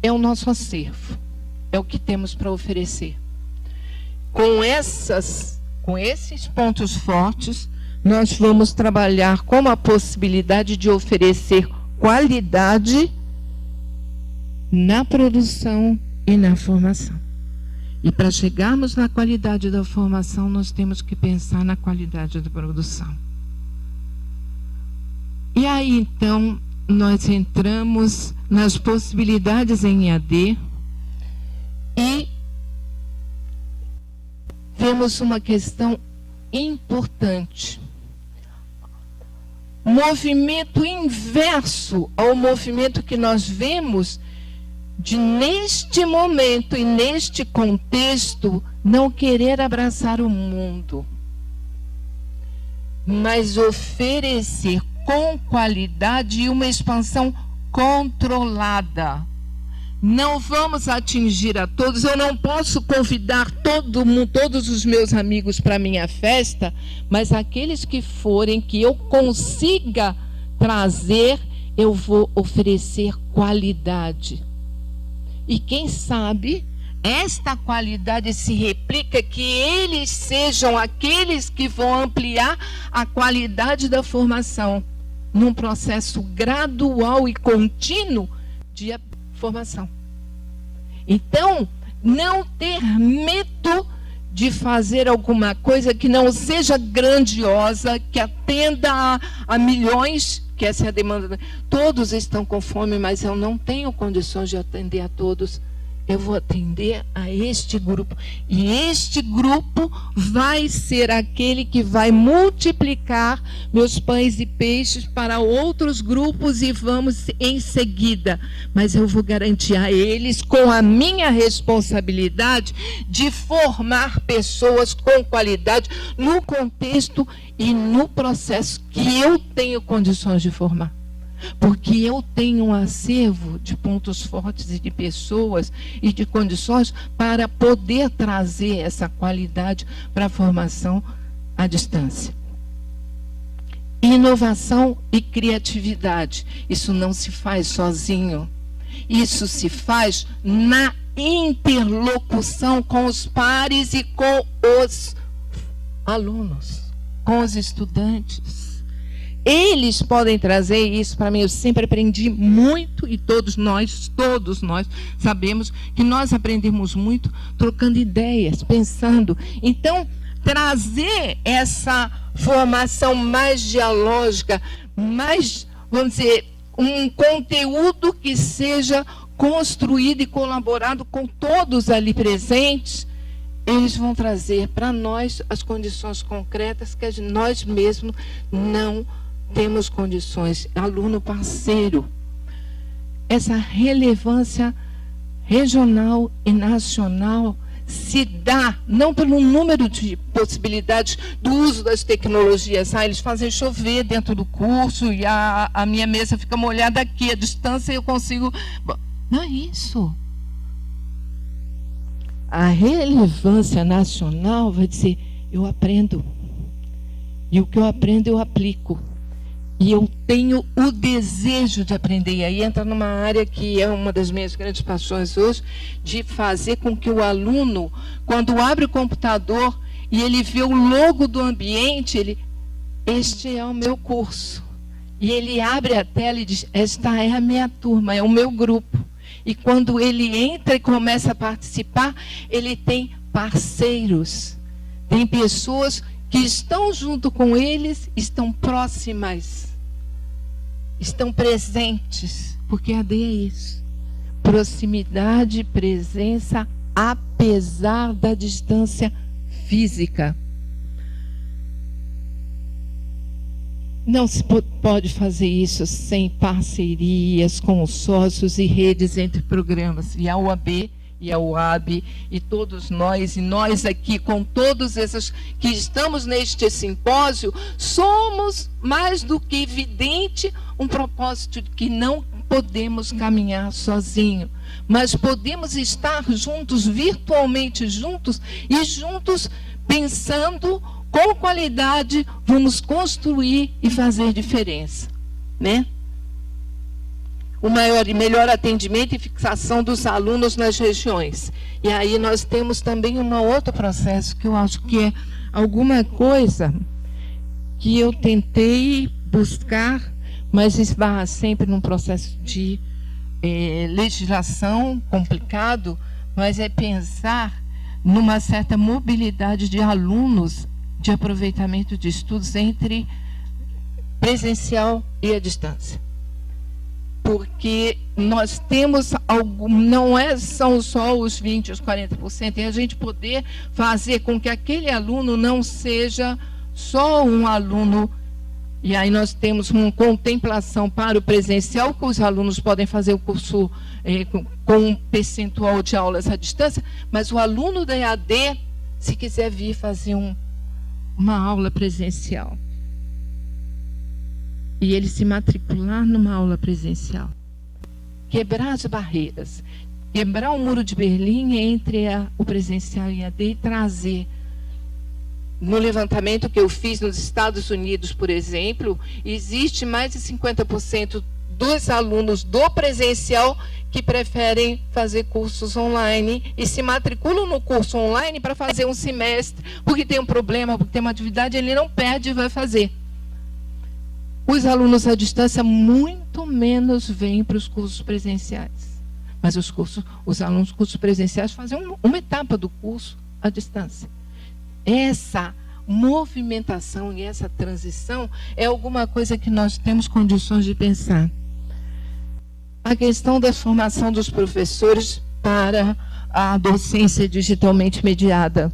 é o nosso acervo, é o que temos para oferecer. Com esses pontos fortes, nós vamos trabalhar com a possibilidade de oferecer qualidade na produção e na formação. E para chegarmos na qualidade da formação, nós temos que pensar na qualidade da produção. E aí, então, nós entramos nas possibilidades em EAD e vemos uma questão importante. Movimento inverso ao movimento que nós vemos de, neste momento e neste contexto, não querer abraçar o mundo, mas oferecer com qualidade e uma expansão controlada. Não vamos atingir a todos. Eu não posso convidar todos os meus amigos para a minha festa, mas aqueles que forem, que eu consiga trazer, eu vou oferecer qualidade. E quem sabe esta qualidade se replica, que eles sejam aqueles que vão ampliar a qualidade da formação num processo gradual e contínuo de formação. Então, não ter medo de fazer alguma coisa que não seja grandiosa, que atenda a milhões, que essa é a demanda. Todos estão com fome, mas eu não tenho condições de atender a todos. Eu vou atender a este grupo. E este grupo vai ser aquele que vai multiplicar meus pães e peixes para outros grupos e vamos em seguida. Mas eu vou garantir a eles, com a minha responsabilidade, de formar pessoas com qualidade no contexto e no processo que eu tenho condições de formar. Porque eu tenho um acervo de pontos fortes e de pessoas e de condições para poder trazer essa qualidade para a formação à distância. Inovação e criatividade. Isso não se faz sozinho. Isso se faz na interlocução com os pares e com os alunos, com os estudantes. Eles podem trazer isso para mim. Eu sempre aprendi muito, e todos nós sabemos que nós aprendemos muito trocando ideias, pensando. Então, trazer essa formação mais dialógica, mais, vamos dizer, um conteúdo que seja construído e colaborado com todos ali presentes, eles vão trazer para nós as condições concretas que nós mesmos não temos condições. Aluno parceiro. Essa relevância regional e nacional se dá não pelo número de possibilidades do uso das tecnologias. Eles fazem chover dentro do curso e a minha mesa fica molhada aqui, a distância eu consigo... Não é isso. A relevância nacional vai dizer, eu aprendo. E o que eu aprendo eu aplico. E eu tenho o desejo de aprender. E aí entra numa área que é uma das minhas grandes paixões hoje, de fazer com que o aluno, quando abre o computador e ele vê o logo do ambiente, este é o meu curso. E ele abre a tela e diz, esta é a minha turma, é o meu grupo. E quando ele entra e começa a participar, ele tem parceiros. Tem pessoas que estão junto com eles, estão próximas, estão presentes, porque AD é isso. Proximidade, presença, apesar da distância física. Não se pode fazer isso sem parcerias, consórcios e redes entre programas. E a UAB e a UAB e todos nós, e nós aqui com todos esses que estamos neste simpósio, somos mais do que evidente um propósito de que não podemos caminhar sozinho, mas podemos estar juntos, virtualmente juntos, e juntos pensando com qualidade, vamos construir e fazer diferença, né? O maior e melhor atendimento e fixação dos alunos nas regiões. E aí nós temos também um outro processo que eu acho que é alguma coisa que eu tentei buscar, mas esbarra sempre num processo de legislação complicado, mas é pensar numa certa mobilidade de alunos de aproveitamento de estudos entre presencial e à distância. Porque nós temos são só os 20%, os 40%, e a gente poder fazer com que aquele aluno não seja só um aluno. E aí nós temos uma contemplação para o presencial, que os alunos podem fazer o curso com um percentual de aulas à distância, mas o aluno da EAD, se quiser vir fazer uma aula presencial, e ele se matricular numa aula presencial, quebrar as barreiras, quebrar o muro de Berlim entre o presencial e a EAD e trazer. No levantamento que eu fiz nos Estados Unidos, por exemplo, existe mais de 50% dos alunos do presencial que preferem fazer cursos online e se matriculam no curso online para fazer um semestre, porque tem um problema, porque tem uma atividade, ele não perde e vai fazer. Os alunos à distância muito menos vêm para os cursos presenciais. Mas os alunos dos cursos presenciais fazem uma etapa do curso à distância. Essa movimentação e essa transição é alguma coisa que nós temos condições de pensar. A questão da formação dos professores para a docência digitalmente mediada.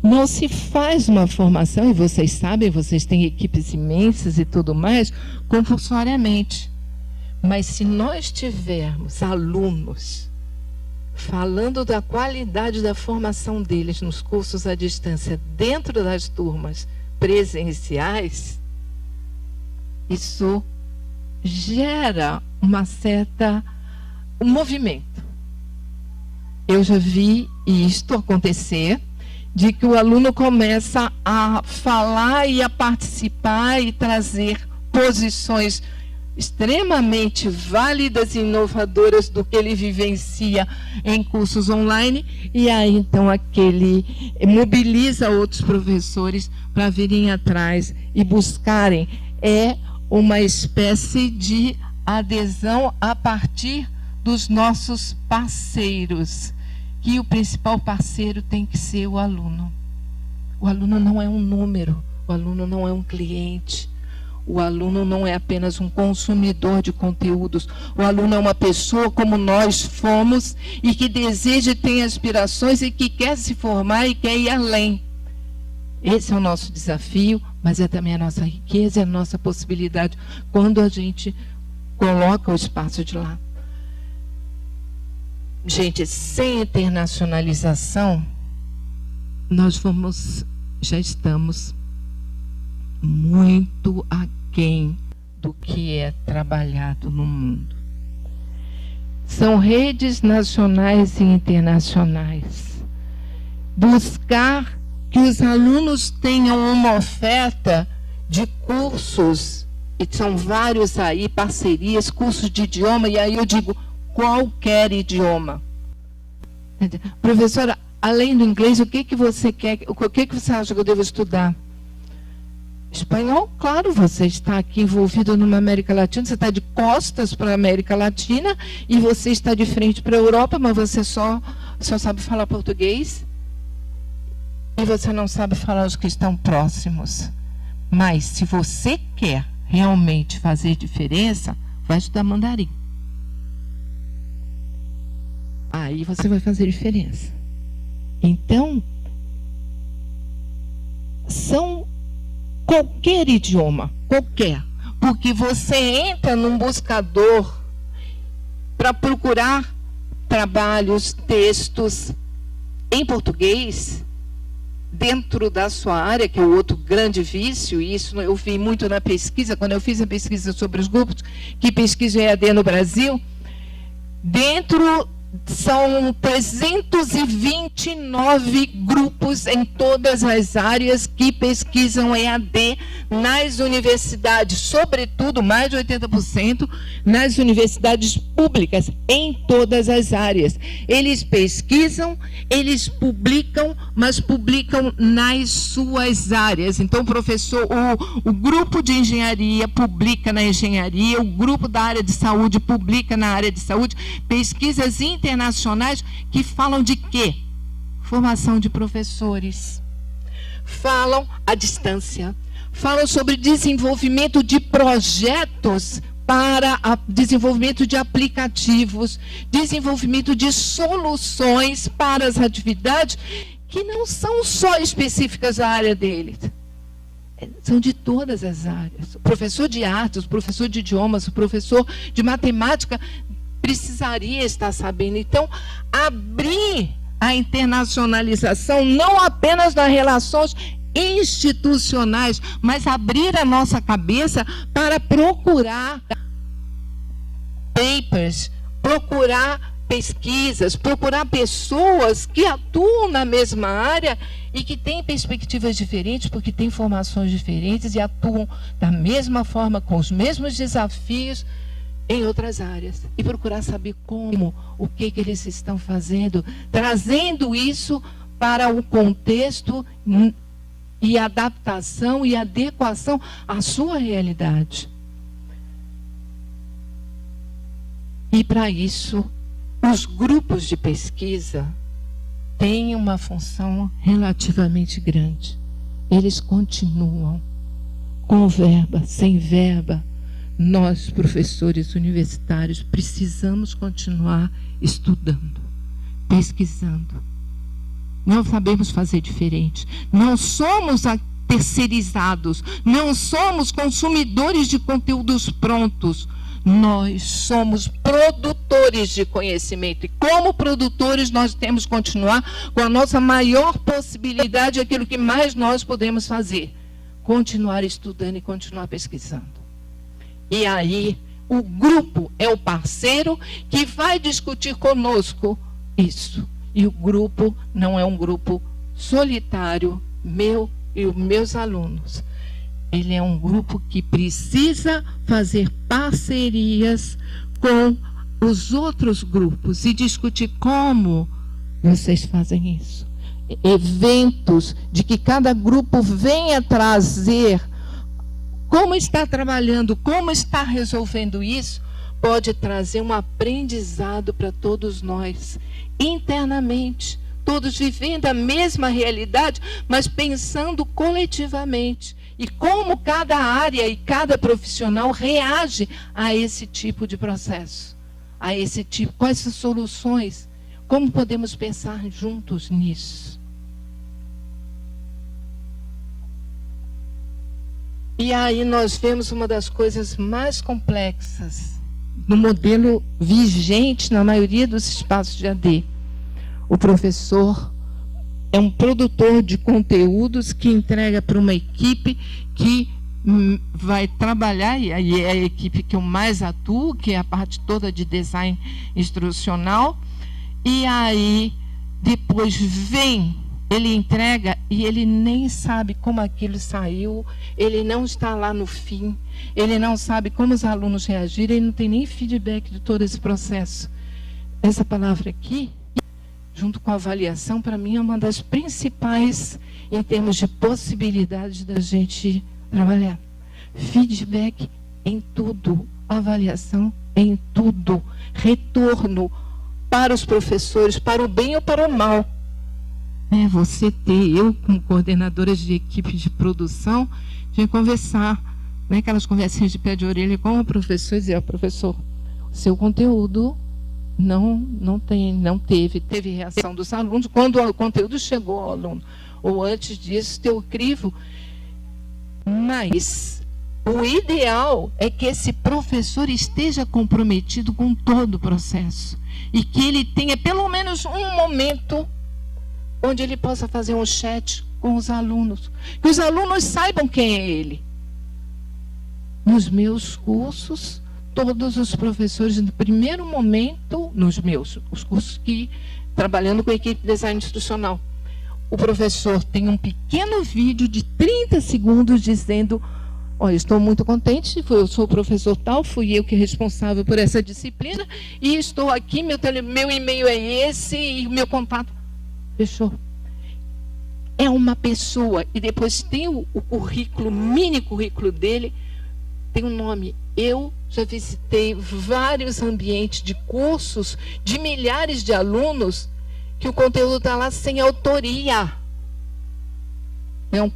Não se faz uma formação, e vocês sabem, vocês têm equipes imensas e tudo mais, compulsoriamente. Mas se nós tivermos alunos falando da qualidade da formação deles nos cursos à distância dentro das turmas presenciais, isso gera um movimento. Eu já vi isto acontecer, de que o aluno começa a falar e a participar e trazer posições extremamente válidas e inovadoras do que ele vivencia em cursos online, e aí então aquele mobiliza outros professores para virem atrás e buscarem uma espécie de adesão a partir dos nossos parceiros, que o principal parceiro tem que ser o aluno. O aluno não é um número, o aluno não é um cliente. O aluno não é apenas um consumidor de conteúdos. O aluno é uma pessoa como nós fomos e que deseja e tem aspirações e que quer se formar e quer ir além. Esse é o nosso desafio, mas é também a nossa riqueza e a nossa possibilidade quando a gente coloca o espaço de lá. Gente, sem internacionalização, nós já estamos muito aquém do que é trabalhado no mundo. São redes nacionais e internacionais. Buscar que os alunos tenham uma oferta de cursos, e são vários aí, parcerias, cursos de idioma, e aí eu digo, qualquer idioma. Professora, além do inglês, o que você quer, o que você acha que eu devo estudar? Espanhol, claro, você está aqui envolvido numa América Latina, você está de costas para a América Latina e você está de frente para a Europa, mas você só sabe falar português e você não sabe falar os que estão próximos. Mas se você quer realmente fazer diferença, vai estudar mandarim. Aí você vai fazer diferença. Então, são qualquer idioma, qualquer. Porque você entra num buscador para procurar trabalhos, textos em português, dentro da sua área, que é o outro grande vício, e isso eu vi muito na pesquisa, quando eu fiz a pesquisa sobre os grupos que pesquisam EAD no Brasil, dentro São 329 grupos em todas as áreas que pesquisam EAD nas universidades, sobretudo mais de 80% nas universidades públicas, em todas as áreas. Eles pesquisam, eles publicam, mas publicam nas suas áreas. Então, professor, o grupo de engenharia publica na engenharia, o grupo da área de saúde publica na área de saúde, pesquisas internacionais que falam de quê? Formação de professores. Falam à distância. Falam sobre desenvolvimento de projetos para desenvolvimento de aplicativos, desenvolvimento de soluções para as atividades que não são só específicas da área deles. São de todas as áreas. O professor de artes, o professor de idiomas, o professor de matemática precisaria estar sabendo. Então, abrir a internacionalização não apenas nas relações institucionais, mas abrir a nossa cabeça para procurar papers, procurar pesquisas, procurar pessoas que atuam na mesma área e que têm perspectivas diferentes, porque têm formações diferentes e atuam da mesma forma, com os mesmos desafios em outras áreas. E procurar saber como, o que eles estão fazendo, trazendo isso para o contexto e adaptação e adequação à sua realidade. E para isso, os grupos de pesquisa têm uma função relativamente grande. Eles continuam com verba, sem verba. Nós, professores universitários, precisamos continuar estudando, pesquisando. Não sabemos fazer diferente. Não somos terceirizados. Não somos consumidores de conteúdos prontos. Nós somos produtores de conhecimento. E como produtores, nós temos que continuar com a nossa maior possibilidade, aquilo que mais nós podemos fazer. Continuar estudando e continuar pesquisando. E aí, o grupo é o parceiro que vai discutir conosco isso. E o grupo não é um grupo solitário, meu e os meus alunos. Ele é um grupo que precisa fazer parcerias com os outros grupos e discutir como vocês fazem isso. Eventos de que cada grupo venha trazer como está trabalhando, como está resolvendo isso, pode trazer um aprendizado para todos nós, internamente, todos vivendo a mesma realidade, mas pensando coletivamente. E como cada área e cada profissional reage a esse tipo de processo, a esse tipo, quais as soluções, como podemos pensar juntos nisso. E aí nós vemos uma das coisas mais complexas no modelo vigente na maioria dos espaços de AD. O professor é um produtor de conteúdos que entrega para uma equipe que vai trabalhar, e aí é a equipe que eu mais atuo, que é a parte toda de design instrucional, e aí depois ele entrega e ele nem sabe como aquilo saiu, ele não está lá no fim, ele não sabe como os alunos reagiram, ele não tem nem feedback de todo esse processo. Essa palavra aqui, junto com a avaliação, para mim é uma das principais em termos de possibilidade da gente trabalhar. Feedback em tudo, avaliação em tudo, retorno para os professores, para o bem ou para o mal. Você eu como coordenadora de equipe de produção, tinha que conversar, aquelas conversinhas de pé de orelha com o professor e dizer, professor, seu conteúdo teve reação dos alunos. Quando o conteúdo chegou ao aluno, ou antes disso, eu crivo. Mas o ideal é que esse professor esteja comprometido com todo o processo e que ele tenha pelo menos um momento onde ele possa fazer um chat com os alunos, que os alunos saibam quem é ele. Nos meus cursos, todos os professores, no primeiro momento, nos meus, os cursos que, trabalhando com a equipe de design institucional, o professor tem um pequeno vídeo de 30 segundos dizendo: olha, estou muito contente, eu sou o professor tal, fui eu que é responsável por essa disciplina, e estou aqui, meu e-mail é esse, e o meu contato. Fechou. É uma pessoa, e depois tem o currículo, mini currículo dele, tem um nome. Eu já visitei vários ambientes de cursos de milhares de alunos que o conteúdo está lá sem autoria. É um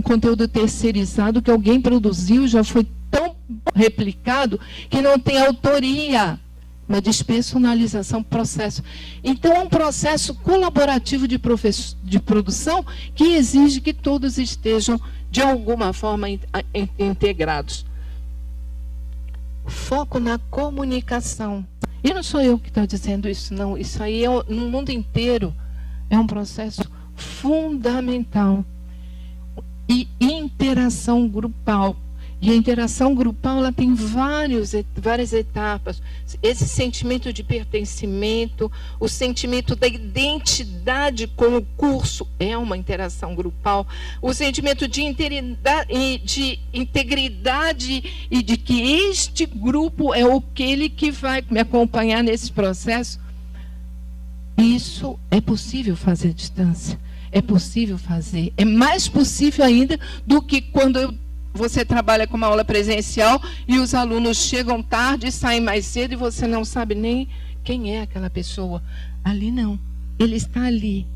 conteúdo terceirizado que alguém produziu, já foi tão replicado que não tem autoria. Uma despersonalização, processo. Então, é um processo colaborativo de produção que exige que todos estejam, de alguma forma, integrados. Foco na comunicação. E não sou eu que estou dizendo isso, não. Isso aí, no mundo inteiro, é um processo fundamental. E interação grupal. E a interação grupal, ela tem várias etapas. Esse sentimento de pertencimento, o sentimento da identidade com o curso é uma interação grupal. O sentimento de integridade e de que este grupo é aquele que vai me acompanhar nesse processo. Isso é possível fazer à distância. É possível fazer. É mais possível ainda do que quando você trabalha com uma aula presencial e os alunos chegam tarde, saem mais cedo e você não sabe nem quem é aquela pessoa. Ali não. Ele está ali.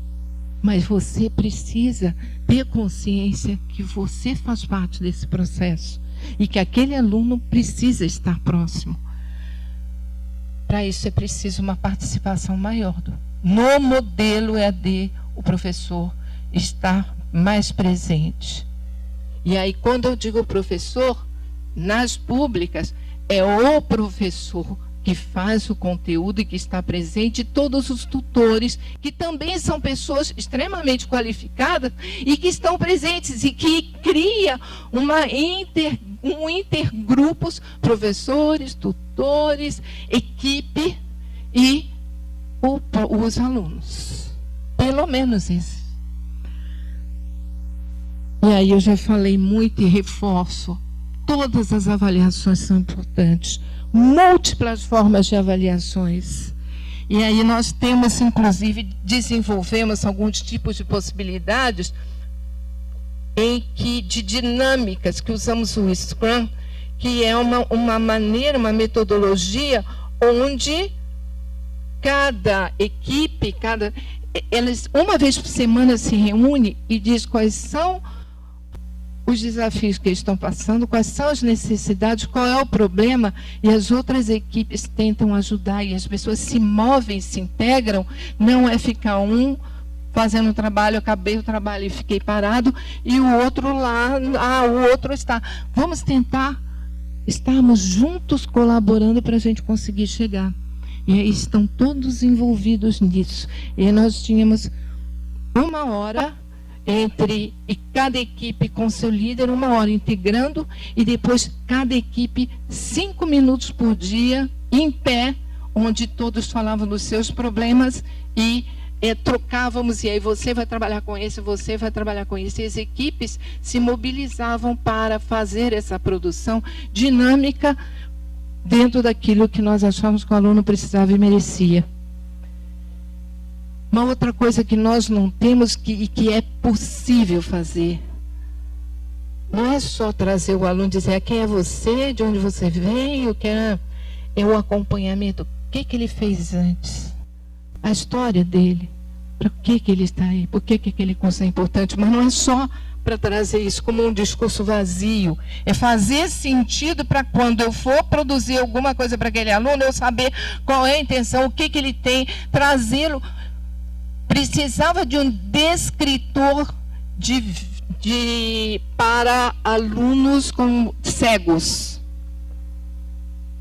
Mas você precisa ter consciência que você faz parte desse processo e que aquele aluno precisa estar próximo. Para isso é preciso uma participação maior. No modelo EAD, o professor está mais presente. E aí, quando eu digo professor, nas públicas, é o professor que faz o conteúdo e que está presente, e todos os tutores, que também são pessoas extremamente qualificadas e que estão presentes e que cria um intergrupos, professores, tutores, equipe e os alunos. Pelo menos isso. E aí eu já falei muito e reforço. Todas as avaliações são importantes. Múltiplas formas de avaliações. E aí nós temos, inclusive, desenvolvemos alguns tipos de possibilidades de dinâmicas, que usamos o Scrum, que é uma maneira, uma metodologia onde cada equipe, elas uma vez por semana se reúne e diz quais são os desafios que eles estão passando, quais são as necessidades, qual é o problema, e as outras equipes tentam ajudar, e as pessoas se movem, se integram. Não é ficar fazendo um trabalho, acabei o trabalho e fiquei parado, e o outro lá, o outro está. Vamos tentar estarmos juntos colaborando para a gente conseguir chegar. E aí estão todos envolvidos nisso. E nós tínhamos 1 hora e cada equipe com seu líder, 1 hora integrando, e depois cada equipe 5 minutos por dia em pé, onde todos falavam dos seus problemas e trocávamos, e aí você vai trabalhar com esse, você vai trabalhar com esse. E as equipes se mobilizavam para fazer essa produção dinâmica dentro daquilo que nós achamos que o aluno precisava e merecia. Uma outra coisa que nós não temos e que é possível fazer, não é só trazer o aluno e dizer quem é você, de onde você veio, é o acompanhamento. O que ele fez antes? A história dele. Para que ele está aí? Por que aquele curso é importante? Mas não é só para trazer isso como um discurso vazio. É fazer sentido para quando eu for produzir alguma coisa para aquele aluno, eu saber qual é a intenção, o que ele tem, trazê-lo. Precisava de um descritor para alunos cegos,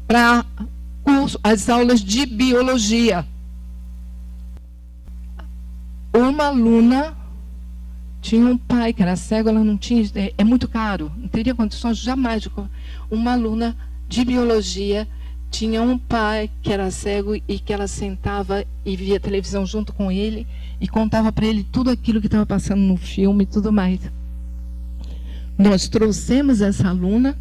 para as aulas de biologia. Uma aluna tinha um pai que era cego, ela não tinha, é muito caro, não teria condições jamais de. Uma aluna de biologia tinha um pai que era cego e que ela sentava e via televisão junto com ele e contava para ele tudo aquilo que estava passando no filme e tudo mais. Nós trouxemos essa aluna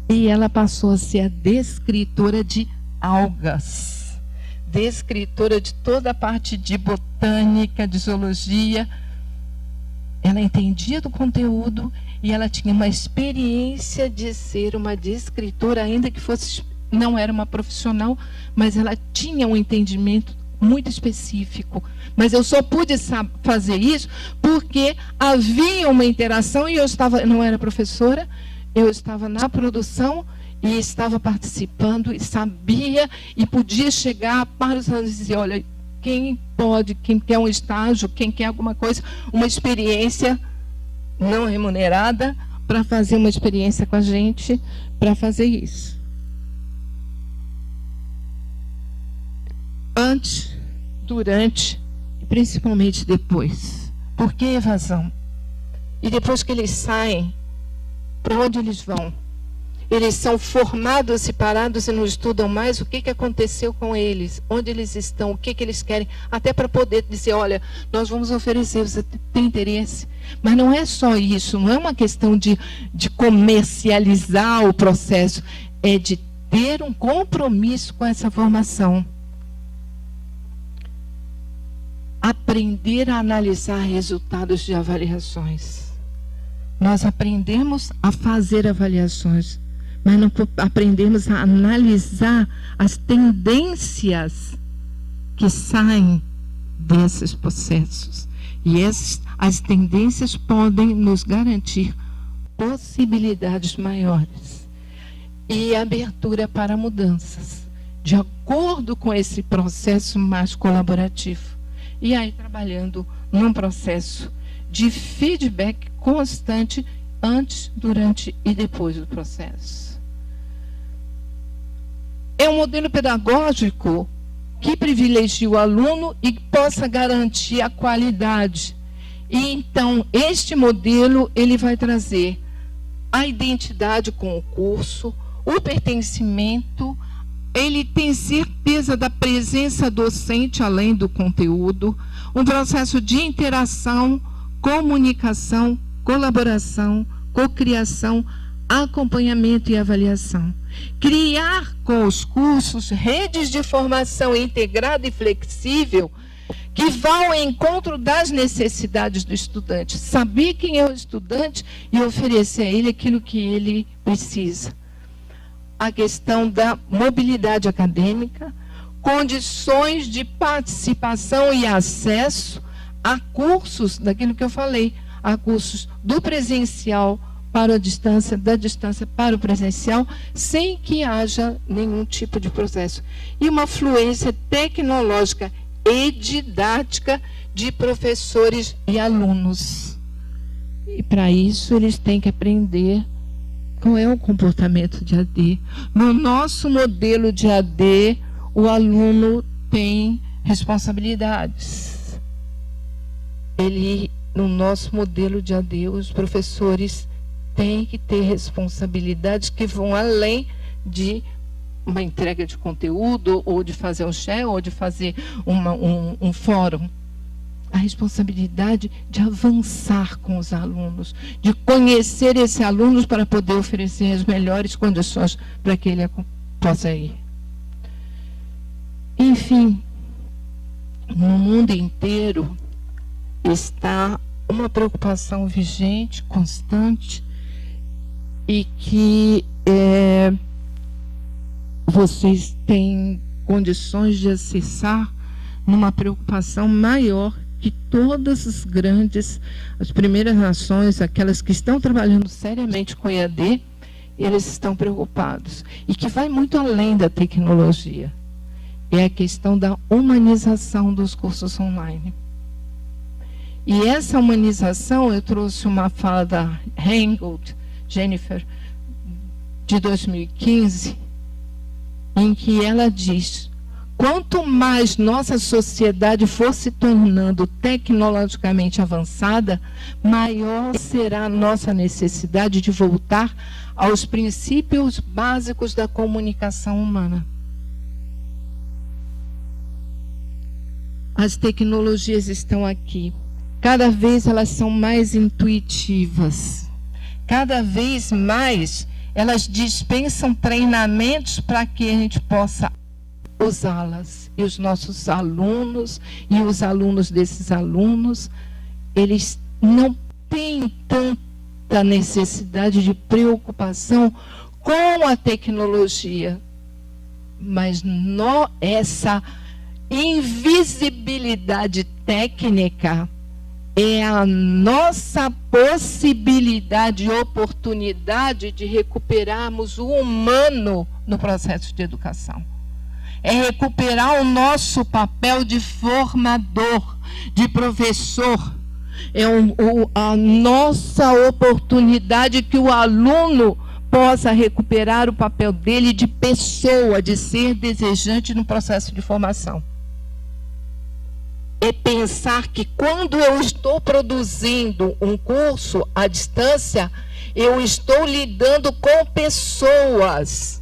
e ela passou a ser a descritora de algas, descritora de toda a parte de botânica, de zoologia. Ela entendia do conteúdo e ela tinha uma experiência de ser uma descritora, ainda que não era uma profissional, mas ela tinha um entendimento muito específico. Mas eu só pude fazer isso porque havia uma interação e eu não era professora, eu estava na produção e estava participando e sabia e podia chegar para os alunos e dizer, olha, quem quer um estágio, quem quer alguma coisa, uma experiência não remunerada, para fazer uma experiência com a gente, para fazer isso. Antes, durante e principalmente depois. Por que evasão? E depois que eles saem, para onde eles vão? Eles são formados, separados e não estudam mais o que aconteceu com eles, onde eles estão, o que eles querem, até para poder dizer, olha, nós vamos oferecer, você tem interesse? Mas não é só isso, não é uma questão de comercializar o processo, é de ter um compromisso com essa formação. Aprender a analisar resultados de avaliações. Nós aprendemos a fazer avaliações, mas não aprendemos a analisar as tendências que saem desses processos. E as tendências podem nos garantir possibilidades maiores e abertura para mudanças, de acordo com esse processo mais colaborativo. E aí trabalhando num processo de feedback constante antes, durante e depois do processo. É um modelo pedagógico que privilegie o aluno e possa garantir a qualidade. E então, este modelo, ele vai trazer a identidade com o curso, o pertencimento, ele tem certeza da presença docente além do conteúdo, um processo de interação, comunicação, colaboração, cocriação, acompanhamento e avaliação. Criar com os cursos redes de formação integrada e flexível que vão ao encontro das necessidades do estudante. Saber quem é o estudante e oferecer a ele aquilo que ele precisa. A questão da mobilidade acadêmica, condições de participação e acesso a cursos, daquilo que eu falei, a cursos do presencial para a distância, da distância para o presencial, sem que haja nenhum tipo de processo. E uma fluência tecnológica e didática de professores e alunos. E para isso eles têm que aprender qual é o comportamento de AD. No nosso modelo de AD, o aluno tem responsabilidades. No nosso modelo de AD, os professores têm que ter responsabilidades que vão além de uma entrega de conteúdo, ou de fazer um share, ou de fazer um fórum. A responsabilidade de avançar com os alunos, de conhecer esses alunos para poder oferecer as melhores condições para que ele possa ir. Enfim, no mundo inteiro está uma preocupação vigente, constante, e que vocês têm condições de acessar numa preocupação maior que todas as primeiras nações, aquelas que estão trabalhando seriamente com EAD, eles estão preocupados. E que vai muito além da tecnologia. É a questão da humanização dos cursos online. E essa humanização, eu trouxe uma fala da Reingold, Jennifer, de 2015, em que ela diz: quanto mais nossa sociedade for se tornando tecnologicamente avançada, maior será a nossa necessidade de voltar aos princípios básicos da comunicação humana. as tecnologias estão aqui. Cada vez elas são mais intuitivas. Cada vez mais elas dispensam treinamentos para que a gente possa usá-las. E os nossos alunos e os alunos desses alunos, eles não têm tanta necessidade de preocupação com a tecnologia. Mas essa invisibilidade técnica é a nossa possibilidade e oportunidade de recuperarmos o humano no processo de educação. É recuperar o nosso papel de formador, de professor. É a nossa oportunidade que o aluno possa recuperar o papel dele de pessoa, de ser desejante no processo de formação. É pensar que quando eu estou produzindo um curso à distância, eu estou lidando com pessoas.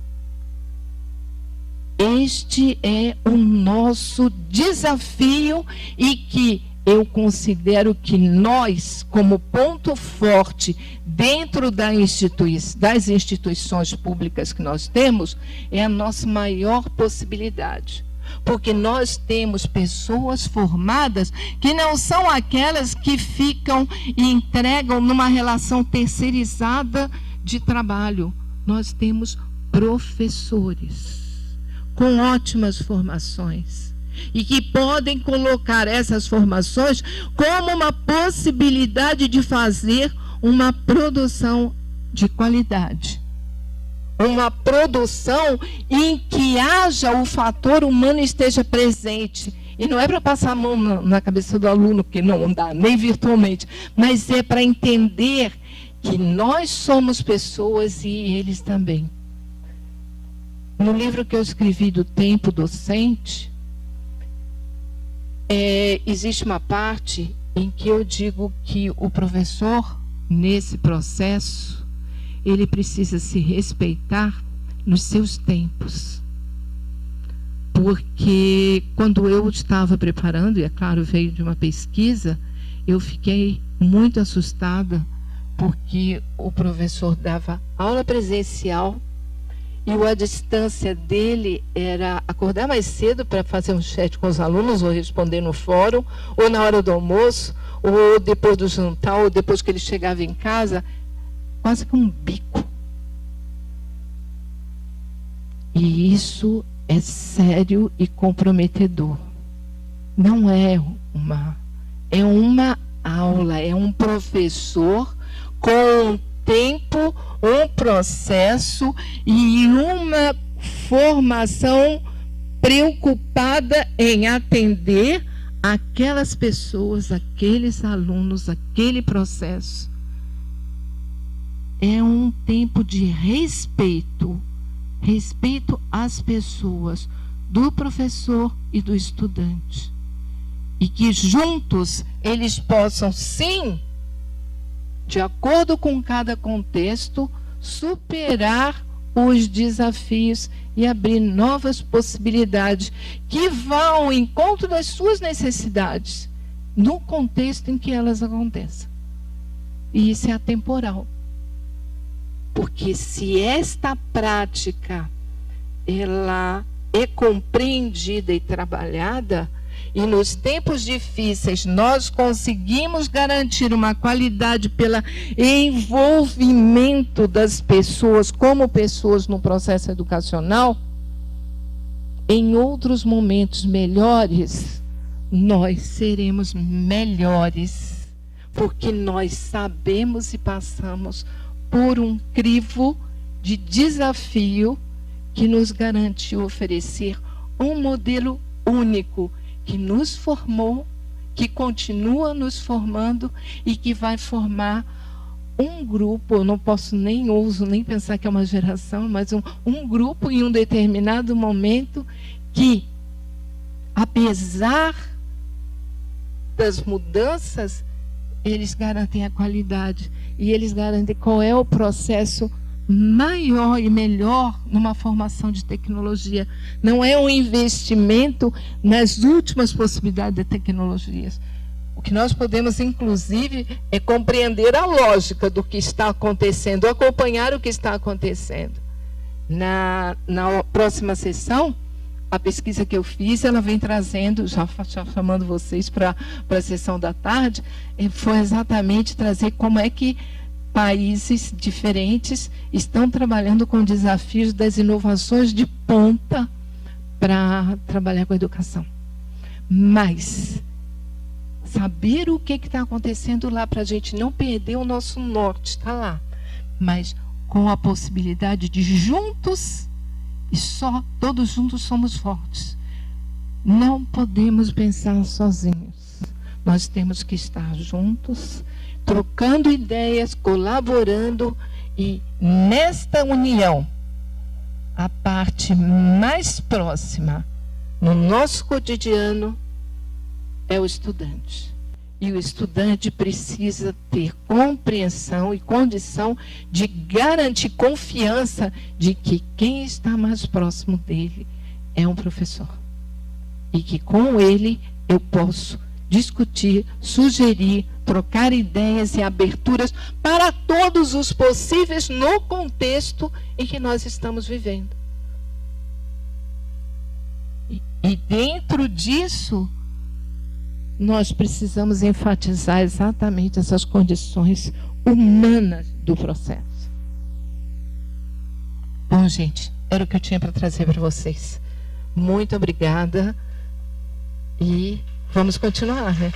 Este é o nosso desafio e que eu considero que nós, como ponto forte dentro das instituições públicas que nós temos, é a nossa maior possibilidade. Porque nós temos pessoas formadas que não são aquelas que ficam e entregam numa relação terceirizada de trabalho. Nós temos professores com ótimas formações e que podem colocar essas formações como uma possibilidade de fazer uma produção de qualidade. Uma produção em que haja o fator humano esteja presente. E não é para passar a mão na cabeça do aluno, porque não dá, nem virtualmente, mas é para entender que nós somos pessoas e eles também. No livro que eu escrevi do Tempo Docente, existe uma parte em que eu digo que o professor, nesse processo, ele precisa se respeitar nos seus tempos. Porque quando eu estava preparando, e é claro, veio de uma pesquisa, eu fiquei muito assustada, porque o professor dava aula presencial e a distância dele era acordar mais cedo para fazer um chat com os alunos, ou responder no fórum, ou na hora do almoço, ou depois do jantar, ou depois que ele chegava em casa, quase que um bico. E isso é sério e comprometedor. Não é uma aula, é um professor com um tempo, um processo e uma formação preocupada em atender aquelas pessoas, aqueles alunos, aquele processo. É um tempo de respeito às pessoas, do professor e do estudante. E que juntos eles possam, sim, de acordo com cada contexto, superar os desafios e abrir novas possibilidades que vão ao encontro das suas necessidades, no contexto em que elas acontecem. E isso é atemporal. Porque se esta prática ela é compreendida e trabalhada, e nos tempos difíceis nós conseguimos garantir uma qualidade pelo envolvimento das pessoas como pessoas no processo educacional, em outros momentos melhores, nós seremos melhores, porque nós sabemos e passamos por um crivo de desafio que nos garantiu oferecer um modelo único, que nos formou, que continua nos formando e que vai formar um grupo. Eu não posso ouso nem pensar que é uma geração, mas um grupo em um determinado momento que, apesar das mudanças, eles garantem a qualidade e eles garantem qual é o processo maior e melhor numa formação de tecnologia. Não é um investimento nas últimas possibilidades de tecnologias. O que nós podemos, inclusive, é compreender a lógica do que está acontecendo, acompanhar o que está acontecendo. Na próxima sessão, a pesquisa que eu fiz, ela vem trazendo, já chamando vocês para a sessão da tarde, foi exatamente trazer como é que países diferentes estão trabalhando com desafios das inovações de ponta para trabalhar com a educação. Mas saber o que está acontecendo lá para a gente não perder o nosso norte, está lá. Mas com a possibilidade de juntos, e só todos juntos somos fortes. Não podemos pensar sozinhos. Nós temos que estar juntos, trocando ideias, colaborando, e nesta união, a parte mais próxima no nosso cotidiano é o estudante. E o estudante precisa ter compreensão e condição de garantir confiança de que quem está mais próximo dele é um professor. E que com ele eu posso discutir, sugerir, trocar ideias e aberturas para todos os possíveis no contexto em que nós estamos vivendo. E dentro disso, nós precisamos enfatizar exatamente essas condições humanas do processo. Bom, gente, era o que eu tinha para trazer para vocês. Muito obrigada e vamos continuar, né?